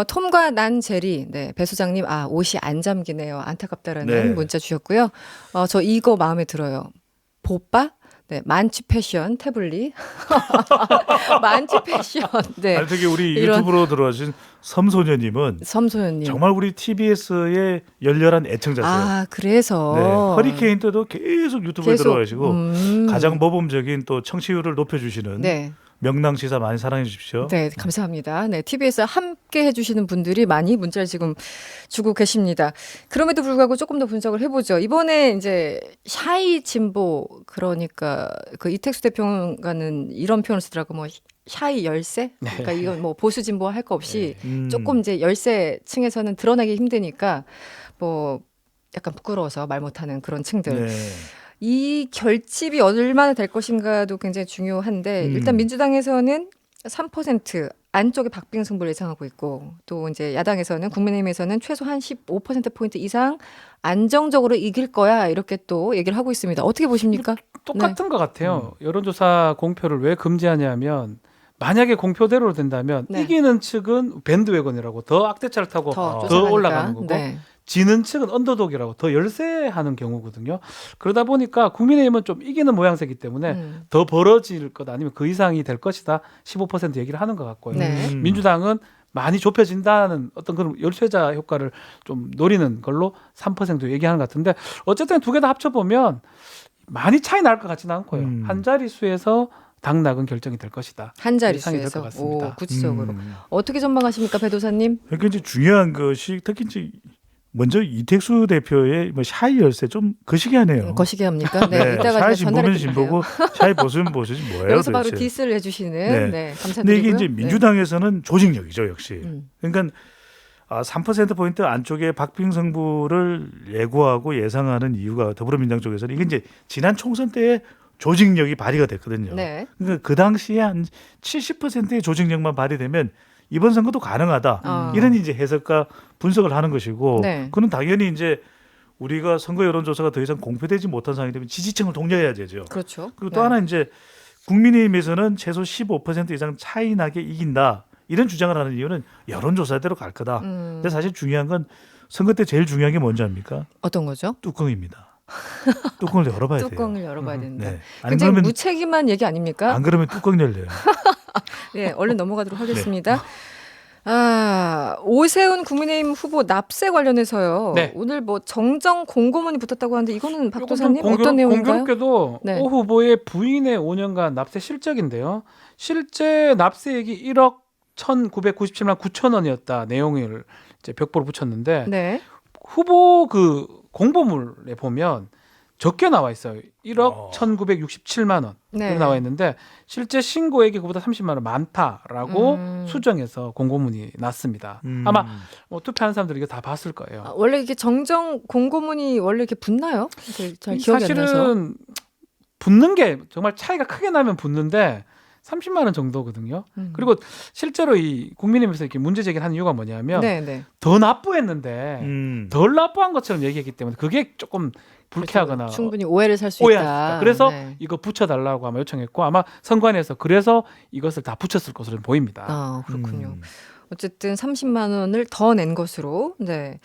톰과 난 제리, 배 소장님, 옷이 안 잠기네요. 안타깝다라는 문자 주셨고요. 저 이거 마음에 들어요. 보빠? 만취 패션 태블릿. 만취 패션. 아니, 되게 우리 유튜브로 들어와주신 섬소녀님은 정말 우리 TBS의 열렬한 애청자세요. 그래서 허리케인 때도 계속 유튜브에 들어가시고 가장 모범적인 또 청취율을 높여주시는 명랑시사 많이 사랑해 주십시오. 네, 감사합니다. TBS 함께 해주시는 분들이 많이 문자를 지금 주고 계십니다. 그럼에도 불구하고 조금 더 분석을 해보죠. 이번에 이제 샤이 진보, 그러니까 그 이택수 대표가는 이런 표현을 쓰더라고. 뭐 샤이 열세? 그러니까 이건 뭐 보수 진보 할 거 없이 조금 이제 열세층에서는 드러나기 힘드니까 뭐 약간 부끄러워서 말 못하는 그런 층들. 이 결집이 얼마나 될 것인가도 굉장히 중요한데 일단 민주당에서는 3% 안쪽에 박빙 승부를 예상하고 있고 또 이제 야당에서는 국민의힘에서는 최소 한 15%포인트 이상 안정적으로 이길 거야 이렇게 또 얘기를 하고 있습니다. 어떻게 보십니까? 똑같은 것 같아요. 여론조사 공표를 왜 금지하냐면 만약에 공표대로 된다면 네. 이기는 측은 밴드웨건이라고 더 악대차를 타고 더 더 쫓아가니까. 올라가는 거고 네. 지는 측은 언더독이라고 더 열세하는 경우거든요. 그러다 보니까 국민의힘은 좀 이기는 모양새이기 때문에 더 벌어질 것 아니면 그 이상이 될 것이다. 15% 얘기를 하는 것 같고요. 네. 민주당은 많이 좁혀진다는 어떤 그런 열쇠자 효과를 좀 노리는 걸로 3% 얘기하는 것 같은데 어쨌든 두 개 다 합쳐보면 많이 차이 날 것 같지는 않고요. 한 자릿수에서 당락은 결정이 될 것이다. 한 예상이 될것 자릿수에서 같습니다. 오, 구체적으로 어떻게 전망하십니까, 배도사님? 그러니까 이제 중요한 것이 특히 이제 먼저 이택수 대표의 뭐 샤이 열쇠 좀 거시기하네요. 거시기합니까? 네, 이따가 샤이 제가 전달해 진보는 드릴게요. 진보고 샤이 보수는 보수지 뭐예요? 여기서 바로 도대체. 디스를 해주시는 네. 네, 감사드리고요. 근데 이게 이제 네. 민주당에서는 조직력이죠, 역시. 그러니까 3%포인트 안쪽에 박빙 승부를 예고하고 예상하는 이유가 더불어민주당 쪽에서는 이게 이제 지난 총선 때의 조직력이 발휘가 됐거든요. 네. 그러니까 그 당시에 한 70%의 조직력만 발휘되면 이번 선거도 가능하다. 이런 이제 해석과 분석을 하는 것이고, 네. 그는 당연히 이제 우리가 선거 여론조사가 더 이상 공표되지 못한 상황이 되면 지지층을 독려해야 되죠. 그렇죠. 그리고 또 하나 이제 국민의힘에서는 최소 15% 이상 차이 나게 이긴다. 이런 주장을 하는 이유는 여론조사대로 갈 거다. 근데 사실 중요한 건 선거 때 제일 중요한 게 뭔지 압니까? 어떤 거죠? 뚜껑입니다. 뚜껑을 열어봐야 돼요. 뚜껑을 열어봐야 된다. 네. 안 굉장히 그러면 무책임한 얘기 아닙니까? 안 그러면 뚜껑 열려요. 네, 얼른 넘어가도록 하겠습니다. 아, 오세훈 국민의힘 후보 납세 관련해서요. 네. 오늘 뭐 정정 공고문이 붙었다고 하는데 이거는 박 조금 도사님 좀 어떤 내용인가요? 공교롭게도 네. 오 후보의 부인의 5년간 납세 실적인데요. 실제 납세액이 1억 1,997만 9천 원이었다 내용을 이제 벽보로 붙였는데 네. 후보 그 공보물에 보면 적게 나와 있어요. 1억 1,967만 원 네. 이렇게 나와 있는데 실제 신고액이 그보다 30만 원 많다라고 수정해서 공고문이 났습니다. 아마 뭐 투표하는 사람들이 이거 다 봤을 거예요. 아, 원래 이게 정정 공고문이 원래 이렇게 붙나요? 잘 기억이 안 나서. 사실은 붙는 게 정말 차이가 크게 나면 붙는데 30만 원 정도거든요. 그리고 실제로 이 국민의힘에서 이렇게 문제 제기를 한 이유가 뭐냐면 네, 네. 더 납부했는데 덜 납부한 것처럼 얘기했기 때문에 그게 조금 불쾌하거나 그렇죠. 충분히 오해를 살 수 오해할 수 있다. 있다. 그래서 네. 이거 붙여달라고 아마 요청했고 아마 선관위에서 그래서 이것을 다 붙였을 것으로 보입니다. 아, 그렇군요. 어쨌든 30만 원을 더 낸 것으로. 네.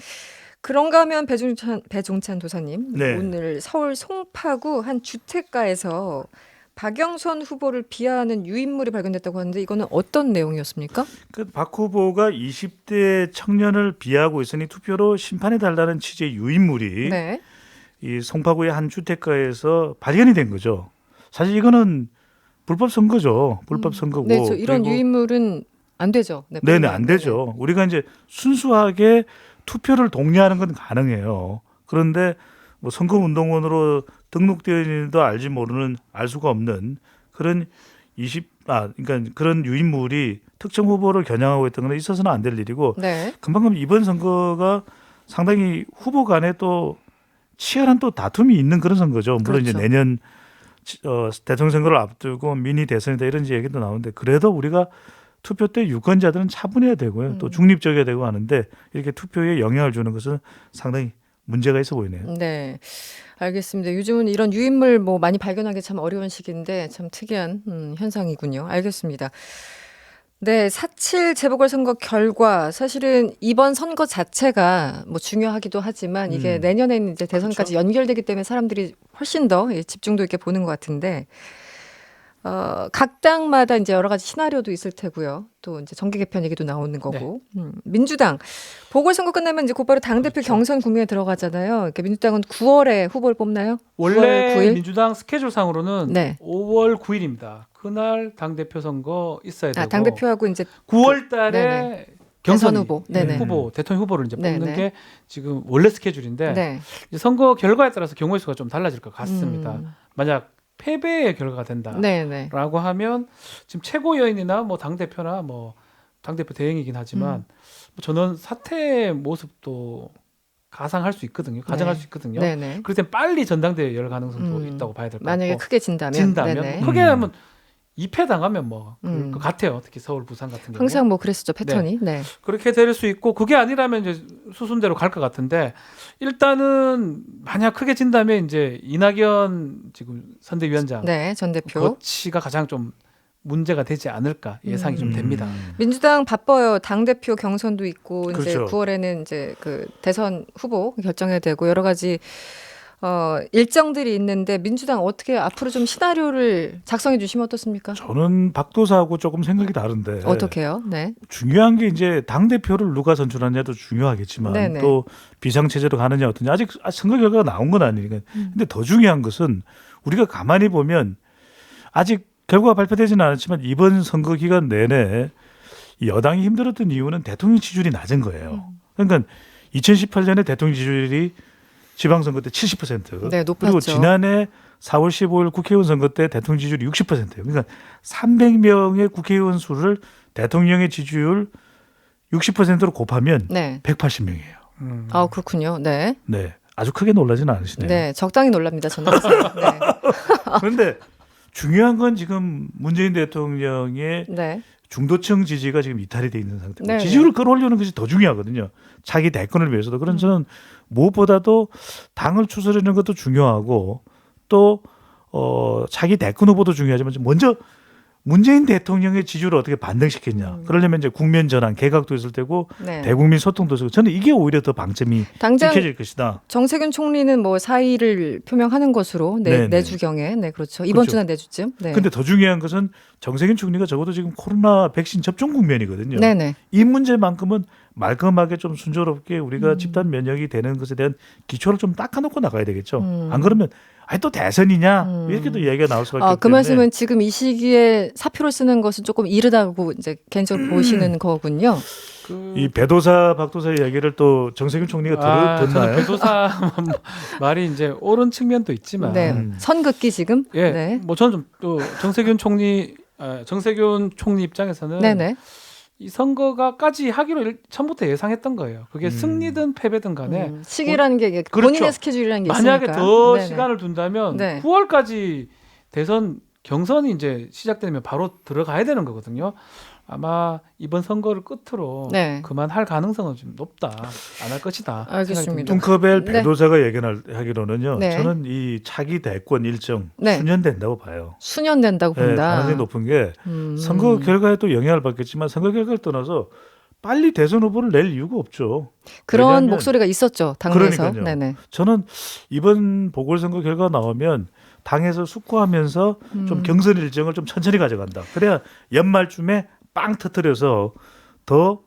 그런가 하면 배종찬 도사님, 네. 오늘 서울 송파구 한 주택가에서 박영선 후보를 비하하는 유인물이 발견됐다고 하는데 이거는 어떤 내용이었습니까? 박 후보가 20대 청년을 비하하고 있으니 투표로 심판해달라는 취지의 유인물이 네. 이 송파구의 한 주택가에서 발견이 된 거죠. 사실 이거는 불법 선거죠. 불법 선거고. 네, 저 이런 그리고 유인물은 안 되죠. 네, 네네 안 되죠. 우리가 이제 순수하게 투표를 독려하는 건 가능해요. 그런데 뭐 선거운동원으로 등록되어 있는지도 알지 모르는 알 수가 없는 그런 그러니까 그런 유인물이 특정 후보를 겨냥하고 있던 건 있어서는 안 될 일이고 네. 금방 이번 선거가 상당히 후보 간에 또 치열한 또 다툼이 있는 그런 선거죠. 물론 그렇죠. 이제 내년 대통령 선거를 앞두고 미니 대선이다 이런 얘기도 나오는데 그래도 우리가 투표 때 유권자들은 차분해야 되고요. 또 중립적이어야 되고 하는데 이렇게 투표에 영향을 주는 것은 상당히 문제가 있어 보이네요. 네. 알겠습니다. 요즘은 이런 유인물 뭐 많이 발견하기 참 어려운 시기인데 참 특이한 현상이군요. 알겠습니다. 네, 4.7 재보궐선거 결과 사실은 이번 선거 자체가 뭐 중요하기도 하지만 이게 내년에는 이제 대선까지 연결되기 때문에 사람들이 훨씬 더 집중도 있게 보는 것 같은데 각 당마다 이제 여러 가지 시나리오도 있을 테고요. 또 이제 정계 개편 얘기도 나오는 거고. 민주당 보궐선거 끝나면 이제 곧바로 당대표 경선 국면에 들어가잖아요. 그러니까 민주당은 9월에 후보를 뽑나요? 원래 9월 9일? 민주당 스케줄상으로는 네. 5월 9일입니다. 그날 당대표 선거 있어야 되고 당대표하고 이제 9월 달에 네네. 경선 대선 후보. 네네. 후보, 대통령 후보를 이제 뽑는 네네. 게 지금 원래 스케줄인데 네. 이제 선거 결과에 따라서 경우의 수가 좀 달라질 것 같습니다. 만약 패배의 결과가 된다라고 네네. 하면 지금 최고위원이나 뭐 당대표나 뭐 당대표 대행이긴 하지만 뭐 저는 사퇴의 모습도 가상할 수 있거든요. 가정할 수 있거든요. 네네. 그럴 땐 빨리 전당대회 열 가능성도 있다고 봐야 될 것 같고 만약에 크게 진다면. 네네. 크게 하면 2패 당하면 뭐 그럴 것 같아요. 특히 서울, 부산 같은 경우. 항상 뭐 그랬었죠 패턴이. 네. 그렇게 될 수 있고 그게 아니라면 이제 수순대로 갈 것 같은데 일단은 만약 크게 진다면 이제 이낙연 지금 선대위원장 네, 전 대표. 거치가 가장 좀 문제가 되지 않을까 예상이 좀 됩니다. 민주당 바빠요. 당 대표 경선도 있고 이제 그렇죠. 9월에는 이제 그 대선 후보 결정해야 되고 여러 가지 일정들이 있는데 민주당 어떻게 앞으로 좀 시나리오를 작성해 주시면 어떻습니까? 저는 박도사하고 조금 생각이 다른데 어떻게요? 네. 중요한 게 이제 당 대표를 누가 선출하냐도 중요하겠지만 네네. 또 비상체제로 가느냐 어떠냐 아직 선거 결과가 나온 건 아니니까. 근데 더 중요한 것은 우리가 가만히 보면 아직 결과가 발표되지는 않았지만 이번 선거 기간 내내 이 여당이 힘들었던 이유는 대통령 지지율이 낮은 거예요. 그러니까 2018년에 대통령 지지율이 지방선거 때 70%. 네, 높았죠. 그리고 지난해 4월 15일 국회의원 선거 때 대통령 지지율이 60%예요. 그러니까 300명의 국회의원 수를 대통령의 지지율 60%로 곱하면 네. 180명이에요. 아, 그렇군요. 네. 네. 아주 크게 놀라지는 않으시네요. 네, 적당히 놀랍니다. 저는. 네. 그런데 중요한 건 지금 문재인 대통령의 네. 중도층 지지가 지금 이탈이 돼 있는 상태고 네. 지지율을 끌어올리는 것이 더 중요하거든요. 자기 대권을 위해서도. 그런 저는 무엇보다도 당을 추스르는 것도 중요하고 또 자기 대권 후보도 중요하지만 먼저 문재인 대통령의 지지율을 어떻게 반등시켰냐. 그러려면 이제 국면 전환, 개각도 있을 테고 네. 대국민 소통도 있을 테고 저는 이게 오히려 더 방점이 당장 찍혀질 것이다. 정세균 총리는 뭐 사의를 표명하는 것으로 네네. 내주경에 네 그렇죠. 이번 그렇죠. 주나 내주쯤. 네. 근데 더 중요한 것은 정세균 총리가 적어도 지금 코로나 백신 접종 국면이거든요. 네네. 이 문제만큼은 말끔하게 좀 순조롭게 우리가 집단 면역이 되는 것에 대한 기초를 좀 닦아놓고 나가야 되겠죠. 안 그러면 또 대선이냐 이렇게 또 이야기가 나올 수밖에 없기 그 때문에. 말씀은 지금 이 시기에 사표를 쓰는 것은 조금 이르다고 이제 개인적으로 보시는 거군요. 이 배도사 박도사 이야기를 또 정세균 총리가 저는 듣나요? 배도사 말이 이제 옳은 측면도 있지만 네. 선긋기 지금. 예, 네. 뭐 저는 좀 또 정세균 총리 입장에서는 네네. 이 선거가까지 하기로 처음부터 예상했던 거예요. 그게 승리든 패배든 간에 시기라는 게 이게 그렇죠. 본인의 스케줄이라는 게 있으니까. 만약에 더 네네. 시간을 둔다면 네. 9월까지 대선 경선이 이제 시작되면 바로 들어가야 되는 거거든요. 아마 이번 선거를 끝으로 네. 그만할 가능성은 좀 높다. 안 할 것이다. 알겠습니다. 뚱커벨 네. 배도사가 얘기하기로는요. 네. 저는 이 차기 대권 일정 네. 수년 된다고 봐요. 수년 된다고 네, 본다. 가능성이 높은 게 선거 결과에 또 영향을 받겠지만 선거 결과를 떠나서 빨리 대선 후보를 낼 이유가 없죠. 그런 왜냐하면 목소리가 있었죠. 당내에서. 그러니까요. 네네. 저는 이번 보궐선거 결과 나오면 당에서 숙고하면서 좀 경선 일정을 좀 천천히 가져간다. 그래야 연말쯤에 빵 터뜨려서 더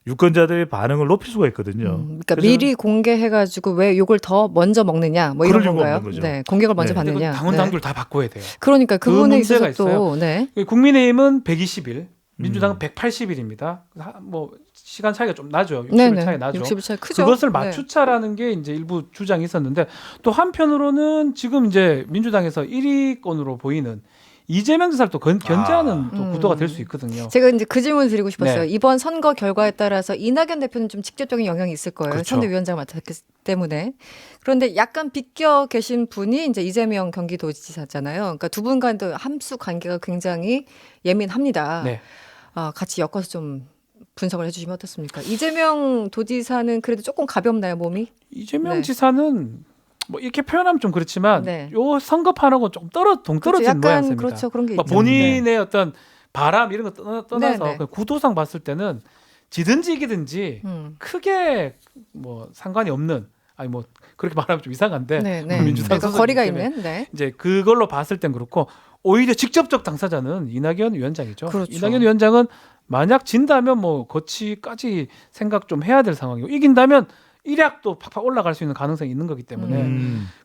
유권자들의 반응을 높일 수가 있거든요. 그러니까 미리 공개해가지고 왜 욕을 더 먼저 먹느냐, 뭐 이런 그럴 이유가 건가요? 없는 거죠. 네, 공격을 먼저 네. 받느냐. 당원 당규를 다 바꿔야 돼요. 그러니까 그 그 부분에 문제가 있어서 또 네. 국민의힘은 120일, 민주당은 180일입니다. 뭐 시간 차이가 좀 나죠. 60일 네네. 차이 나죠. 60일 차이 크죠. 그것을 네. 맞추자라는 게 이제 일부 주장이 있었는데 또 한편으로는 지금 이제 민주당에서 1위권으로 보이는 이재명 지사를 또 견제하는 또 구도가 될 수 있거든요. 제가 이제 그 질문을 드리고 싶었어요. 네. 이번 선거 결과에 따라서 이낙연 대표는 좀 직접적인 영향이 있을 거예요. 그렇죠. 선대위원장을 맡았기 때문에. 그런데 약간 비껴 계신 분이 이제 이재명 경기도지사잖아요. 그러니까 두 분 간도 함수 관계가 굉장히 예민합니다. 네. 같이 엮어서 좀 분석을 해주시면 어떻습니까? 이재명 도지사는 그래도 조금 가볍나요, 몸이? 이재명 네. 지사는 뭐 이렇게 표현하면 좀 그렇지만 네. 요 선거판하고 좀 동떨어진 그렇죠. 약간 모양새입니다. 그렇죠. 그런 게 뭐 있죠. 본인의 어떤 바람 이런 거 떠나서 네, 네. 그 구도상 봤을 때는 지든지 이기든지 크게 뭐 상관이 없는 아니 뭐 그렇게 말하면 좀 이상한데 네, 네. 민주당 그러니까 소속이기 거리가 때문에 있는. 네. 이제 그걸로 봤을 땐 그렇고 오히려 직접적 당사자는 이낙연 위원장이죠. 그렇죠. 이낙연 위원장은 만약 진다면 뭐 거치까지 생각 좀 해야 될 상황이고 이긴다면 일약도 팍팍 올라갈 수 있는 가능성이 있는 거기 때문에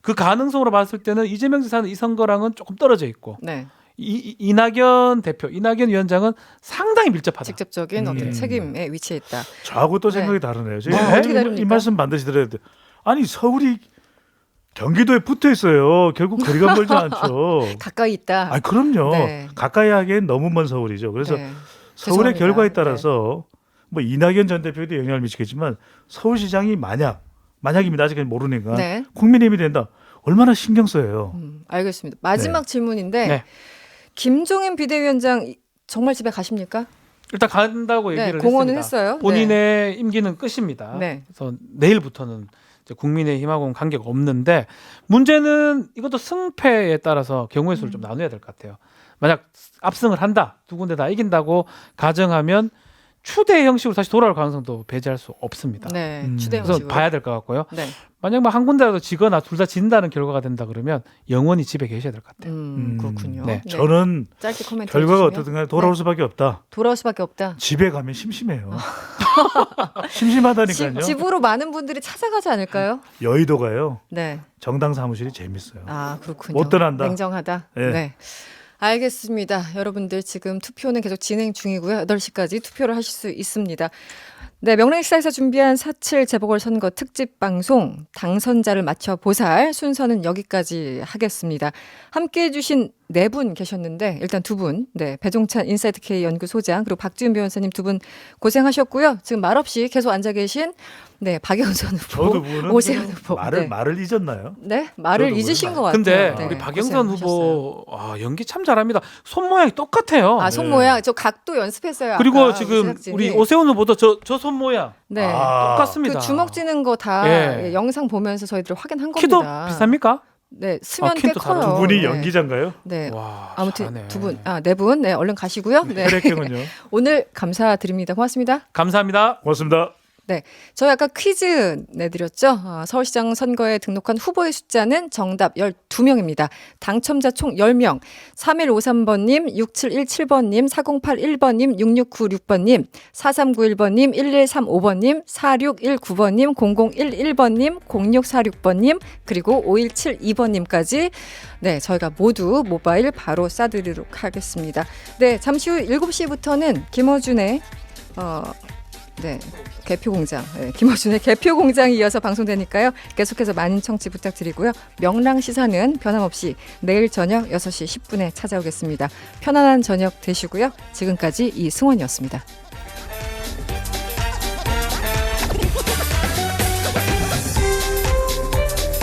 그 가능성으로 봤을 때는 이재명 지사는 이 선거랑은 조금 떨어져 있고 네. 이낙연 대표, 이낙연 위원장은 상당히 밀접하다. 직접적인 어떤 책임에 위치해 있다. 저하고 또 네. 생각이 다르네요. 어떻게 다릅니까? 이 말씀 반드시 드려야 돼요. 아니 서울이 경기도에 붙어 있어요. 결국 거리가 멀지 않죠. 가까이 있다. 아 그럼요. 네. 가까이 하기엔 너무 먼 서울이죠. 그래서 네. 서울의 죄송합니다. 결과에 따라서 뭐 이낙연 전 대표에도 영향을 미치겠지만 서울시장이 만약입니다. 아직까지 모르니까 네. 국민의힘이 된다. 얼마나 신경 써요. 알겠습니다. 마지막 질문인데 네. 김종인 비대위원장 정말 집에 가십니까? 일단 간다고 네, 얘기를 공언은 했습니다. 했어요. 본인의 임기는 끝입니다. 네. 그래서 내일부터는 국민의힘하고는 관계가 없는데 문제는 이것도 승패에 따라서 경우의 수를 좀 나눠야 될 것 같아요. 만약 압승을 한다, 두 군데 다 이긴다고 가정하면 추대 형식으로 다시 돌아올 가능성도 배제할 수 없습니다. 네, 추대 그래서 형식으로 봐야 될 것 같고요. 네. 만약 한 군데라도 지거나 둘 다 진다는 결과가 된다 그러면 영원히 집에 계셔야 될 것 같아요. 그렇군요. 네. 저는 짧게 코멘트 결과가 해주시면. 어떻든 간에 돌아올 네. 수밖에 없다. 돌아올 수밖에 없다. 집에 가면 심심해요. 심심하다니까요. 집으로 많은 분들이 찾아가지 않을까요? 여의도가요. 네. 정당 사무실이 재밌어요. 아, 그렇군요. 못 떠난다. 냉정하다. 네. 네. 알겠습니다. 여러분들 지금 투표는 계속 진행 중이고요. 8시까지 투표를 하실 수 있습니다. 네, 명랑식사에서 준비한 4.7 재보궐선거 특집 방송 당선자를 맞춰 보살 순서는 여기까지 하겠습니다. 함께해 주신 4분 계셨는데 일단 2분, 네, 배종찬 인사이트K 연구소장 그리고 박지훈 변호사님 2분 고생하셨고요. 지금 말없이 계속 앉아 계신 네, 박영선 후보, 저도 분은 오세훈 후보. 말을 잊었나요? 네, 말을 저도 잊으신 모르겠어요. 것 같아요. 근데 네, 우리 박영선 고생하셨어요. 후보 연기 참 잘합니다. 손 모양이 똑같아요. 아, 손 모양 저 각도 연습했어요. 그리고 아까 지금 제작진이. 우리 오세훈 후보도 저 손 모양 네. 똑같습니다. 그 주먹 쥐는 거 다 예. 영상 보면서 저희들 확인한 키도 겁니다. 비슷합니까? 네, 수면 키도 꽤 커요. 다르죠. 두 분이 네. 연기자인가요? 네. 와, 아무튼 잘하네. 4분, 네, 얼른 가시고요. 네. 혈액형은요? 오늘 감사드립니다. 고맙습니다. 감사합니다. 고맙습니다. 네, 저희 아까 퀴즈 내드렸죠. 서울시장 선거에 등록한 후보의 숫자는 정답 12명입니다. 당첨자 총 10명. 3153번님, 6717번님, 4081번님, 6696번님, 4391번님, 1135번님, 4619번님, 0011번님, 0646번님, 그리고 5172번님까지 네, 저희가 모두 모바일 바로 쏴드리도록 하겠습니다. 네, 잠시 후 7시부터는 김어준의 네, 개표공장, 네, 김어준의 개표공장이 이어서 방송되니까요. 계속해서 많은 청취 부탁드리고요. 명랑시사는 변함없이 내일 저녁 6시 10분에 찾아오겠습니다. 편안한 저녁 되시고요. 지금까지 이승원이었습니다.